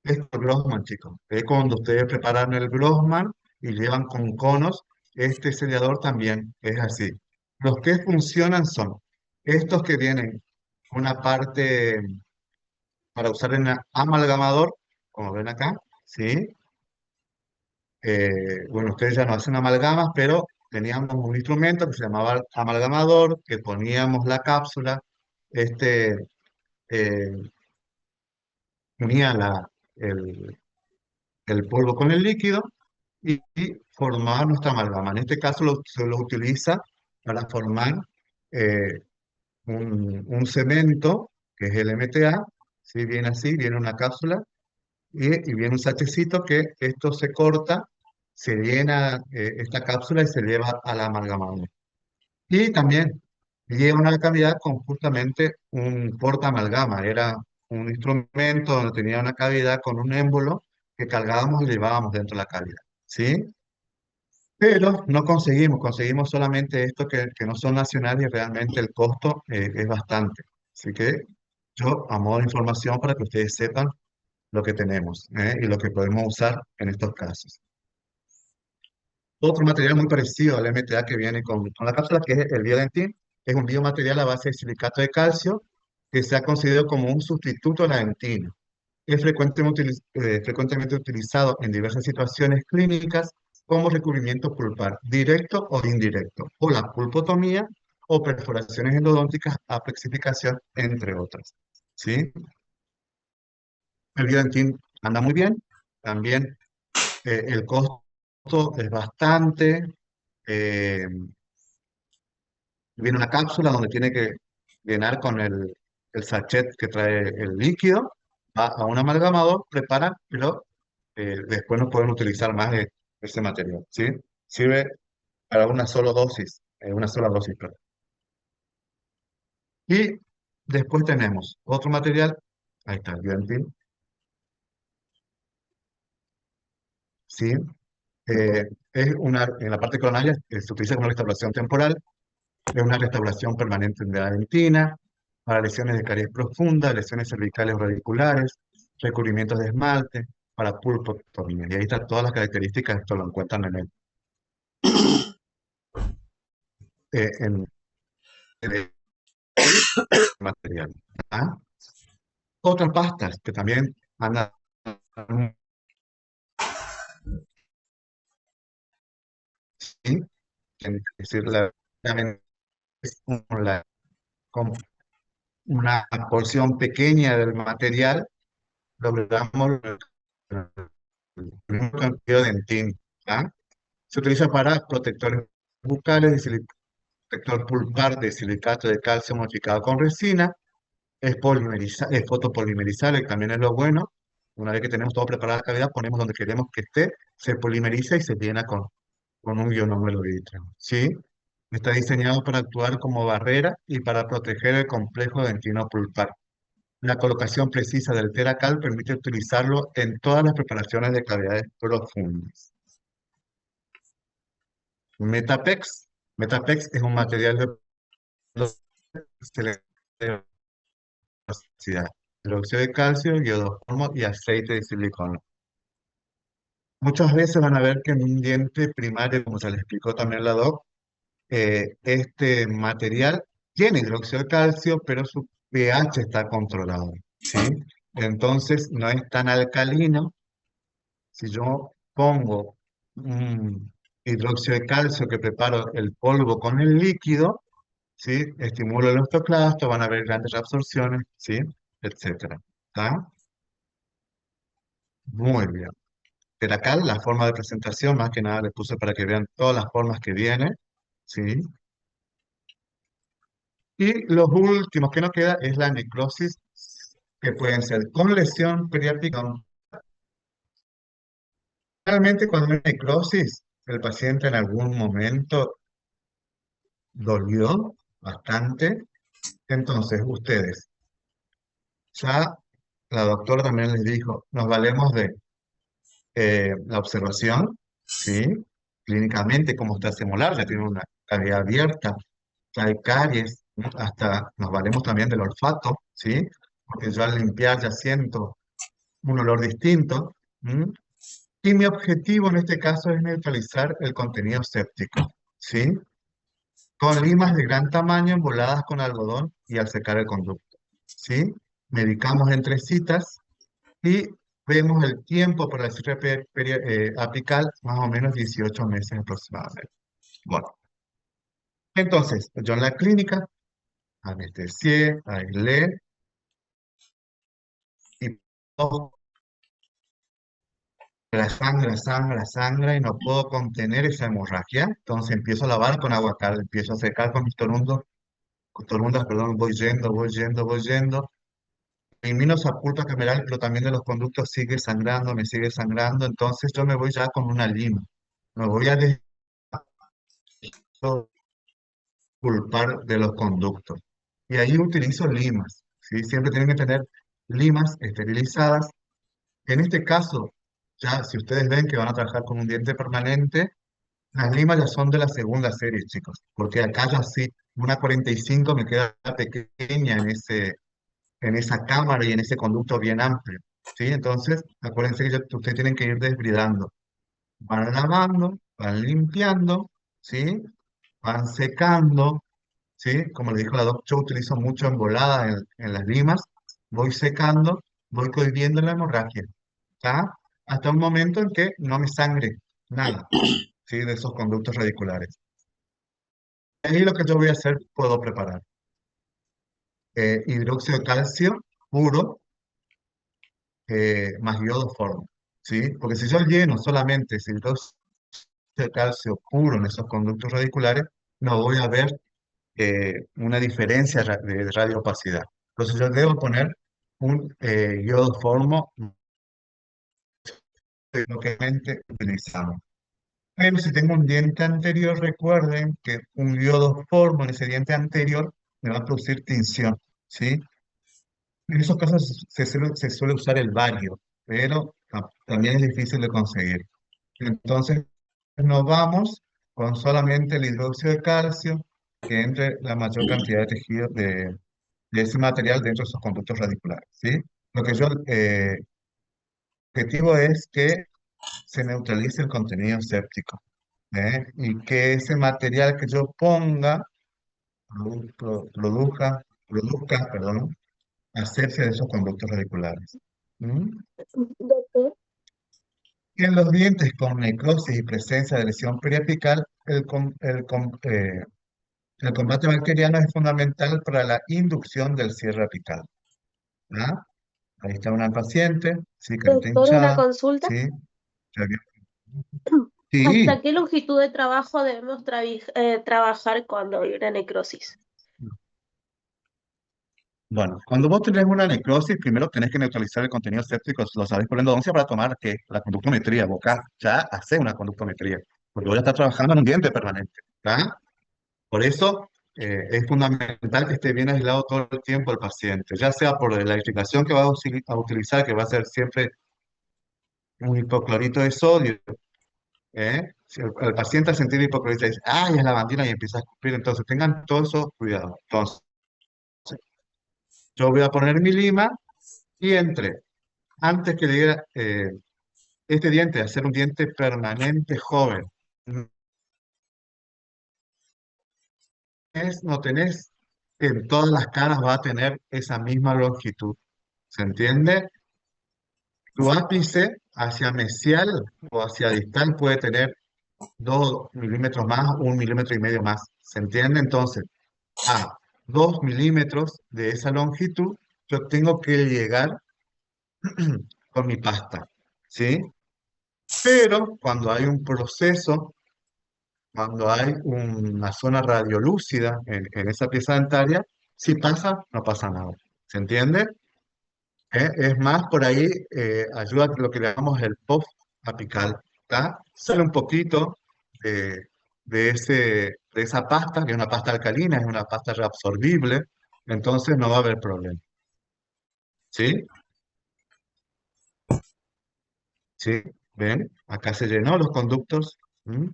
es el Grossman, chicos. Es cuando ustedes preparan el Grossman y llevan con conos, este sellador también es así. Los que funcionan son estos que vienen una parte para usar en amalgamador, como ven acá, ¿sí? Bueno, ustedes ya no hacen amalgamas, pero teníamos un instrumento que se llamaba amalgamador, que poníamos la cápsula, este, eh, unía el polvo con el líquido y formar nuestra amalgama. En este caso se lo utiliza para formar eh, un cemento, que es el MTA, ¿sí? Viene así, viene una cápsula y viene un sachecito que esto se corta, se llena esta cápsula y se lleva a la amalgamada. Y también lleva una cavidad con justamente un porta amalgama, era un instrumento donde tenía una cavidad con un émbolo que cargábamos y llevábamos dentro de la cavidad, ¿sí? Pero no conseguimos solamente esto que no son nacionales y realmente el costo es bastante. Así que yo, a modo de información para que ustedes sepan lo que tenemos y lo que podemos usar en estos casos. Otro material muy parecido al MTA que viene con la cápsula, que es el Biodentin, es un biomaterial a base de silicato de calcio que se ha considerado como un sustituto a la dentina. Es frecuentemente utilizado en diversas situaciones clínicas como recubrimiento pulpar, directo o indirecto, o la pulpotomía o perforaciones endodónticas a flexificación, entre otras. ¿Sí? El Biodentin anda muy bien, también el costo es bastante. eh, Viene una cápsula donde tiene que llenar con el sachet que trae el líquido, va a un amalgamador, preparan, pero después no pueden utilizar más de ese material, ¿sí? Sirve para una sola dosis, perdón. Y después tenemos otro material, ahí está el Bioentin, ¿sí? En la parte coronaria se utiliza como restauración temporal. Es una restauración permanente de la dentina, para lesiones de caries profunda, lesiones cervicales o radiculares, recubrimientos de esmalte, para pulpotomía. Y ahí están todas las características, esto lo encuentran en el material. ¿Ah? Otras pastas que también andan, ¿sí? Es decir, es con una porción pequeña del material logramos el mismo cantidad de dentín. ¿Ah? Se utiliza para protectores bucales, protector pulpar de silicato de calcio modificado con resina, es fotopolimerizable, que también es lo bueno. Una vez que tenemos todo preparado la cavidad, ponemos donde queremos que esté, se polimeriza y se llena con un ionómero de itrio, ¿sí? Está diseñado para actuar como barrera y para proteger el complejo dentino pulpar. La colocación precisa del Teracal permite utilizarlo en todas las preparaciones de cavidades profundas. Metapex. Metapex es un material de excelente velocidad. Hidróxido de calcio, iodoformo y aceite de silicona. Muchas veces van a ver que en un diente primario, como se le explicó también la doc, este material tiene hidróxido de calcio, pero su pH está controlado, ¿sí? Entonces no es tan alcalino. Si yo pongo un hidróxido de calcio que preparo el polvo con el líquido, ¿sí? Estimulo el osteoclasto, van a haber grandes reabsorciones, ¿sí? Etcétera. ¿Está? Muy bien. Pero acá la forma de presentación, más que nada le puse para que vean todas las formas que viene, ¿sí? Y los últimos que nos queda es la necrosis, que pueden ser con lesión periápica. Realmente cuando hay necrosis, el paciente en algún momento dolió bastante. Entonces, ustedes, ya la doctora también les dijo, nos valemos de la observación, ¿sí? Clínicamente, cómo está ese molar, ya tiene una cavidad abierta, ya hay caries, ¿no? Hasta nos valemos también del olfato, ¿sí? Porque yo al limpiar ya siento un olor distinto. ¿M? Y mi objetivo en este caso es neutralizar el contenido séptico, ¿sí? Con limas de gran tamaño emboladas con algodón y al secar el conducto, ¿sí? Medicamos entre citas y vemos el tiempo para la cirugía apical, más o menos 18 meses aproximadamente. Bueno, entonces, yo en la clínica anestesié, aislé y la sangra y no puedo contener esa hemorragia. Entonces empiezo a lavar con agua caliente, empiezo a secar con mis torundas, perdón, voy yendo. Elimino esa pulpa cameral, pero también de los conductos sigue sangrando, me sigue sangrando. Entonces yo me voy ya con una lima. Me voy a pulpar de los conductos. Y ahí utilizo limas, ¿sí? Siempre tienen que tener limas esterilizadas. En este caso, ya si ustedes ven que van a trabajar con un diente permanente, las limas ya son de la segunda serie, chicos, porque acá ya sí, una 45 me queda pequeña en esa cámara y en ese conducto bien amplio, ¿sí? Entonces, acuérdense que ustedes tienen que ir desbridando. Van lavando, van limpiando, ¿sí? Van secando, ¿sí? Como le dijo la doc, yo utilizo mucho embolada en las limas, voy secando, voy cohibiendo la hemorragia, ¿está? Hasta un momento en que no me sangre nada, ¿sí? De esos conductos radiculares. Ahí lo que yo voy a hacer, puedo preparar hidróxido de calcio puro más yodo formo, ¿sí? Porque si yo lleno solamente ese hidróxido de calcio puro en esos conductos radiculares, no voy a ver una diferencia de radioopacidad. Entonces yo debo poner un yodo formo que lo que realmente utilizamos. Pero si tengo un diente anterior, recuerden que un yodo formo en ese diente anterior me va a producir tinción, ¿sí? En esos casos se suele usar el bario, pero también es difícil de conseguir. Entonces, nos vamos con solamente el hidróxido de calcio, que entre la mayor cantidad de tejido de ese material dentro de esos conductos radiculares, ¿sí? Lo que yo, objetivo es que se neutralice el contenido séptico, y que ese material que yo ponga produzca, perdón, asepsia de esos conductos radiculares. ¿Mm? Doctor, En los dientes con necrosis y presencia de lesión periapical, el combate bacteriano es fundamental para la inducción del cierre apical. ¿Ah? Ahí está una paciente, sí, carita doctor, una hinchada, consulta. sí, ya ¿Hasta sí. qué longitud de trabajo debemos trabajar cuando hay una necrosis? Bueno, cuando vos tenés una necrosis, primero tenés que neutralizar el contenido séptico, lo sabés por endodoncia para tomar ¿qué? La conductometría. Vos acá ya haces una conductometría, porque vos ya estás trabajando en un diente permanente. ¿Tá? Por eso es fundamental que esté bien aislado todo el tiempo el paciente, ya sea por la irrigación que va a utilizar, que va a ser siempre un hipoclorito de sodio. Si el paciente al sentir hipoclorito dice, ¡ay, es lavandina! Y empieza a escupir, entonces tengan todos esos cuidados. Entonces, yo voy a poner mi lima y antes que llegue este diente a ser un diente permanente joven, no tenés que en todas las caras va a tener esa misma longitud. ¿Se entiende? Tu ápice hacia mesial o hacia distal puede tener 2 milímetros más, 1,5 milímetros más. ¿Se entiende? Entonces, a 2 milímetros de esa longitud, yo tengo que llegar con mi pasta. ¿Sí? Pero cuando hay un proceso, cuando hay una zona radiolúcida en esa pieza dentaria, si pasa, no pasa nada. ¿Se entiende? Es más, por ahí ayuda a lo que le llamamos el puff apical, ¿tá? Sale un poquito de, de esa pasta, que es una pasta alcalina, es una pasta reabsorbible, entonces no va a haber problema. ¿Sí? ¿Sí? ¿Ven? Acá se llenó los conductos, ¿m?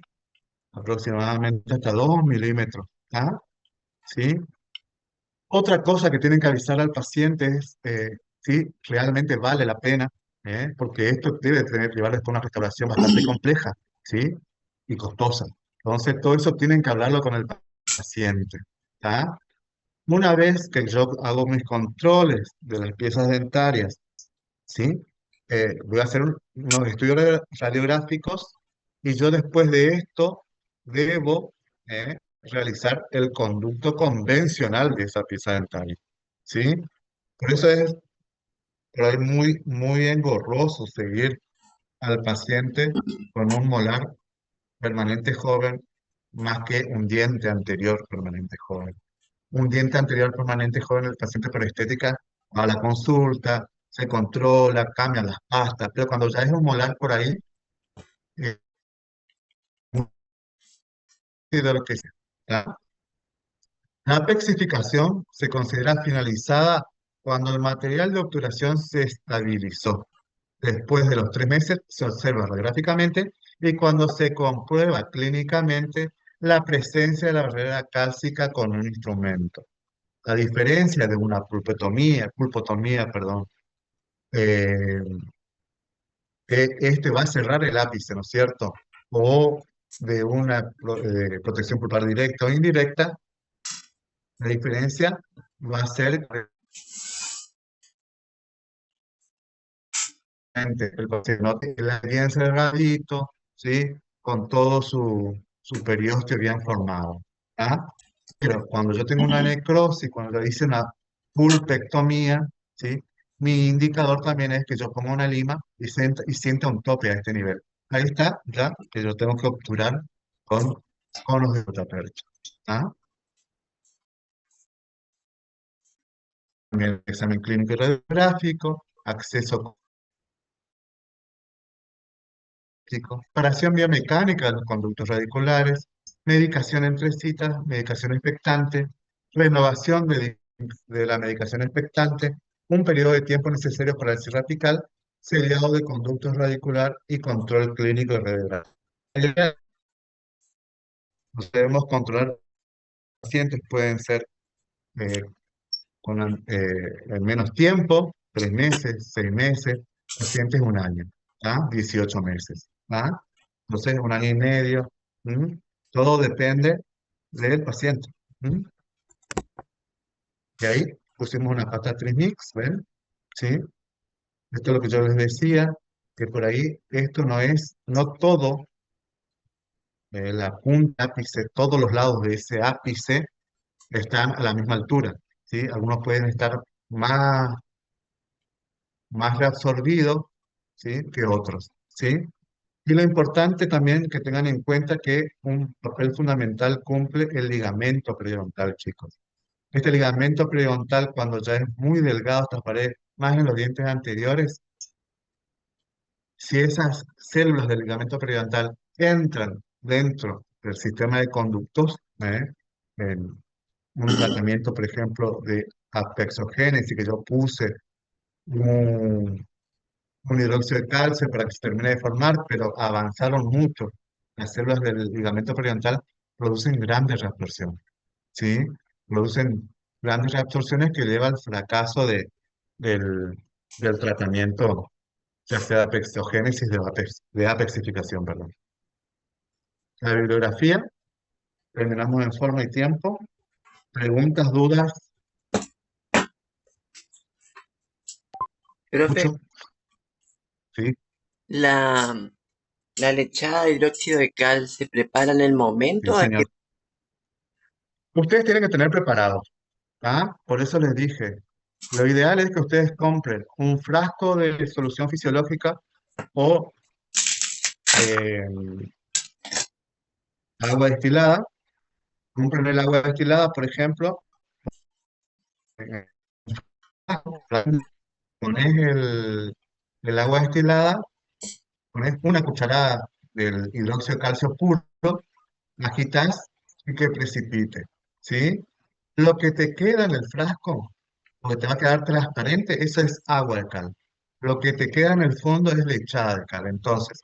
Aproximadamente hasta 2 milímetros, ¿tá? ¿Sí? Otra cosa que tienen que avisar al paciente es si realmente vale la pena, porque esto debe llevar después una restauración bastante compleja, ¿sí? Y costosa. Entonces, todo eso tienen que hablarlo con el paciente, ¿tá? Una vez que yo hago mis controles de las piezas dentarias, ¿sí? Voy a hacer unos estudios radiográficos y yo después de esto debo realizar el conducto convencional de esa pieza dentaria, ¿sí? Por eso es por ahí muy, muy engorroso seguir al paciente con un molar permanente joven más que un diente anterior permanente joven. Un diente anterior permanente joven, el paciente por estética va a la consulta, se controla, cambia las pastas, pero cuando ya es un molar por ahí, eh, de lo que sea. ¿Ya? La apexificación se considera finalizada cuando el material de obturación se estabilizó. Después de los 3 meses se observa radiográficamente y cuando se comprueba clínicamente la presencia de la barrera cálcica con un instrumento. A diferencia de una pulpotomía, perdón, eh, este va a cerrar el ápice, ¿no es cierto? O de una protección pulpar directa o indirecta, la diferencia va a ser el paciente note la bien cerradito, ¿sí? Con todo su periósteo bien formado. ¿Ah? Pero cuando yo tengo una necrosis, cuando yo hice una pulpectomía, ¿sí? Mi indicador también es que yo ponga una lima y sienta un tope a este nivel. Ahí está, ya, que yo tengo que obturar con conos de gutapercha. ¿Ah? También el examen clínico y radiográfico, acceso separación biomecánica de los conductos radiculares, medicación entre citas, medicación expectante, renovación de la medicación expectante, un periodo de tiempo necesario para el cierre apical, sellado de conductos radicular y control clínico de radiografía. Debemos controlar pacientes, pueden ser eh, en menos tiempo, 3 meses, 6 meses, pacientes 1 año, ¿ah? 18 meses, ¿ah? Entonces, 1 año y medio, ¿m? Todo depende del paciente. ¿M? Y ahí pusimos una pata trismix, ¿ven? ¿Sí? Esto es lo que yo les decía, que por ahí esto no es, no todo, la punta ápice, todos los lados de ese ápice están a la misma altura, ¿sí? Algunos pueden estar más reabsorbidos, ¿sí? Que otros, ¿sí? Y lo importante también que tengan en cuenta que un papel fundamental cumple el ligamento periodontal, chicos. Este ligamento periodontal, cuando ya es muy delgado esta pared, más en los dientes anteriores, si esas células del ligamento periodontal entran dentro del sistema de conductos, en un tratamiento, por ejemplo, de apexogénesis que yo puse, un, un hidróxido de calcio para que se termine de formar, pero avanzaron mucho. Las células del ligamento periodontal producen grandes reabsorciones, ¿sí? Producen grandes reabsorciones que llevan al fracaso del, del tratamiento, ya sea de apexogénesis, de apexificación, perdón. La bibliografía, terminamos en forma y tiempo. Preguntas, dudas, Profe, mucho, ¿sí? la, la lechada de hidróxido de cal se prepara en el Sí, momento a que... señor. Ustedes tienen que tener preparados. ¿Ah? Por eso les dije, lo ideal es que ustedes compren un frasco de solución fisiológica o eh, agua destilada. Compren el agua destilada, por ejemplo, eh, pones el agua destilada, pones una cucharada del hidróxido de calcio puro, agitas y que precipite, ¿sí? Lo que te queda en el frasco, lo que te va a quedar transparente, eso es agua de cal. Lo que te queda en el fondo es lechada de cal. Entonces,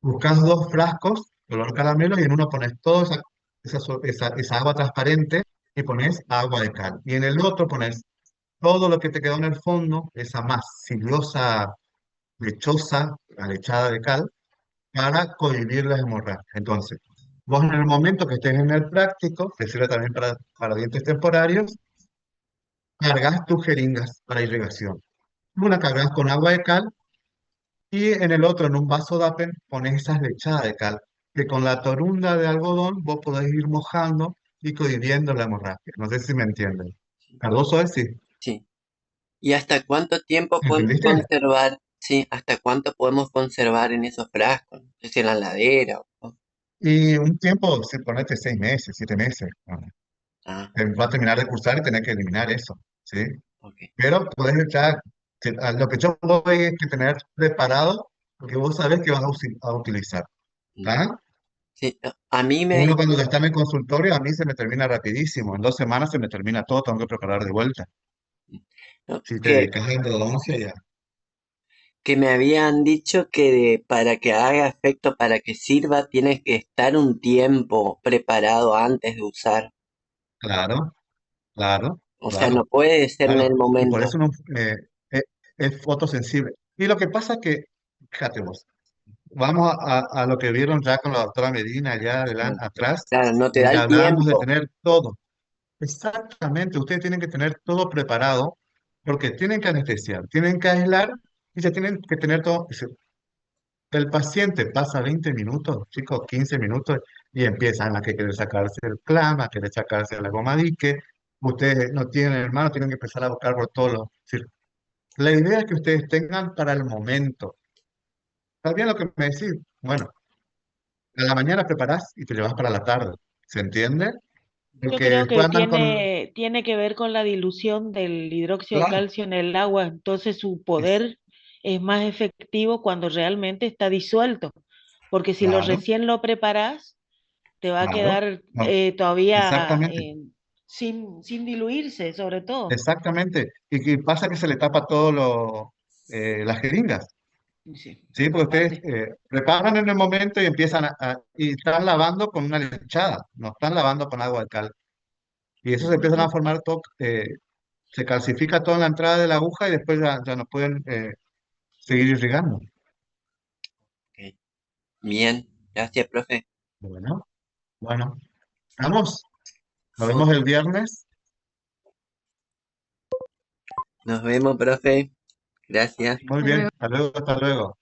buscas 2 frascos, color caramelo, y en uno pones toda esa agua transparente y pones agua de cal. Y en el otro pones todo lo que te quedó en el fondo, esa masillosa lechosa, la lechada de cal, para cohibir las hemorragias. Entonces, vos en el momento que estés en el práctico, que sirve también para dientes temporarios, cargas tus jeringas para irrigación. Una cargas con agua de cal y en el otro, en un vaso de apen, pones esas lechadas de cal, que con la torunda de algodón vos podés ir mojando y cohibiendo la hemorragia. No sé si me entienden. Cardoso es sí. Sí. ¿Y hasta cuánto tiempo podemos ¿Entendiste? conservar Sí, ¿hasta cuánto podemos conservar en esos frascos? No sé si en la heladera o... Y un tiempo, si ponete 6 meses, 7 meses, Ah, va a terminar de cursar y tener que eliminar eso, ¿sí? ok. Pero puedes echar, a lo que yo voy es que tener preparado lo que vos sabés que vas a utilizar. Mm. ¿Ah? Sí, a mí me Uno cuando ya dijeron, está en el consultorio, a mí se me termina rapidísimo. En 2 semanas se me termina todo, tengo que preparar de vuelta. ¿no? Si te dedicas a endodoncia, ya. Que me habían dicho que para que haga efecto, para que sirva, tienes que estar un tiempo preparado antes de usar. Claro, claro, O sea, no claro, puede ser en claro. el Y por momento. eso no, eh, es fotosensible. Y lo que pasa es que, fíjate vos, vamos a lo que vieron ya con la doctora Medina allá Ah, atrás, claro, no te da donde el hablábamos de tiempo. tener todo. Exactamente, ustedes tienen que tener todo preparado porque tienen que anestesiar, tienen que aislar y se tienen que tener todo. El paciente pasa 20 minutos, chicos, 15 minutos y empiezan a que quieren sacarse el clama, a querer sacarse la goma dique. Ustedes no tienen hermano, tienen que empezar a buscar por todos los. Es decir, la idea es que ustedes tengan para el momento. ¿Está bien lo que me decís? Bueno, a la mañana preparás y te llevas para la tarde. ¿Se entiende? Yo Porque creo después que andan con. tiene que ver con la dilución del hidróxido de Claro, calcio en el agua, entonces su es- poder es más efectivo cuando realmente está disuelto, porque si lo claro, recién lo preparas, te va a claro. quedar No, todavía exactamente. sin diluirse, sobre todo. Exactamente. Y que pasa que se le tapa todo las jeringas, Sí, ¿sí? Porque ustedes aparte. preparan en el momento y empiezan y están lavando con una lechada, no están lavando con agua de cal. Y eso se empiezan a Ujú. formar todo, se calcifica todo en la entrada de la aguja y después ya no pueden seguir irrigando. Ok. Bien, gracias, profe. Bueno, bueno, vamos, nos O- vemos el viernes. Nos vemos, profe. Gracias. Muy bien, hasta luego, hasta luego.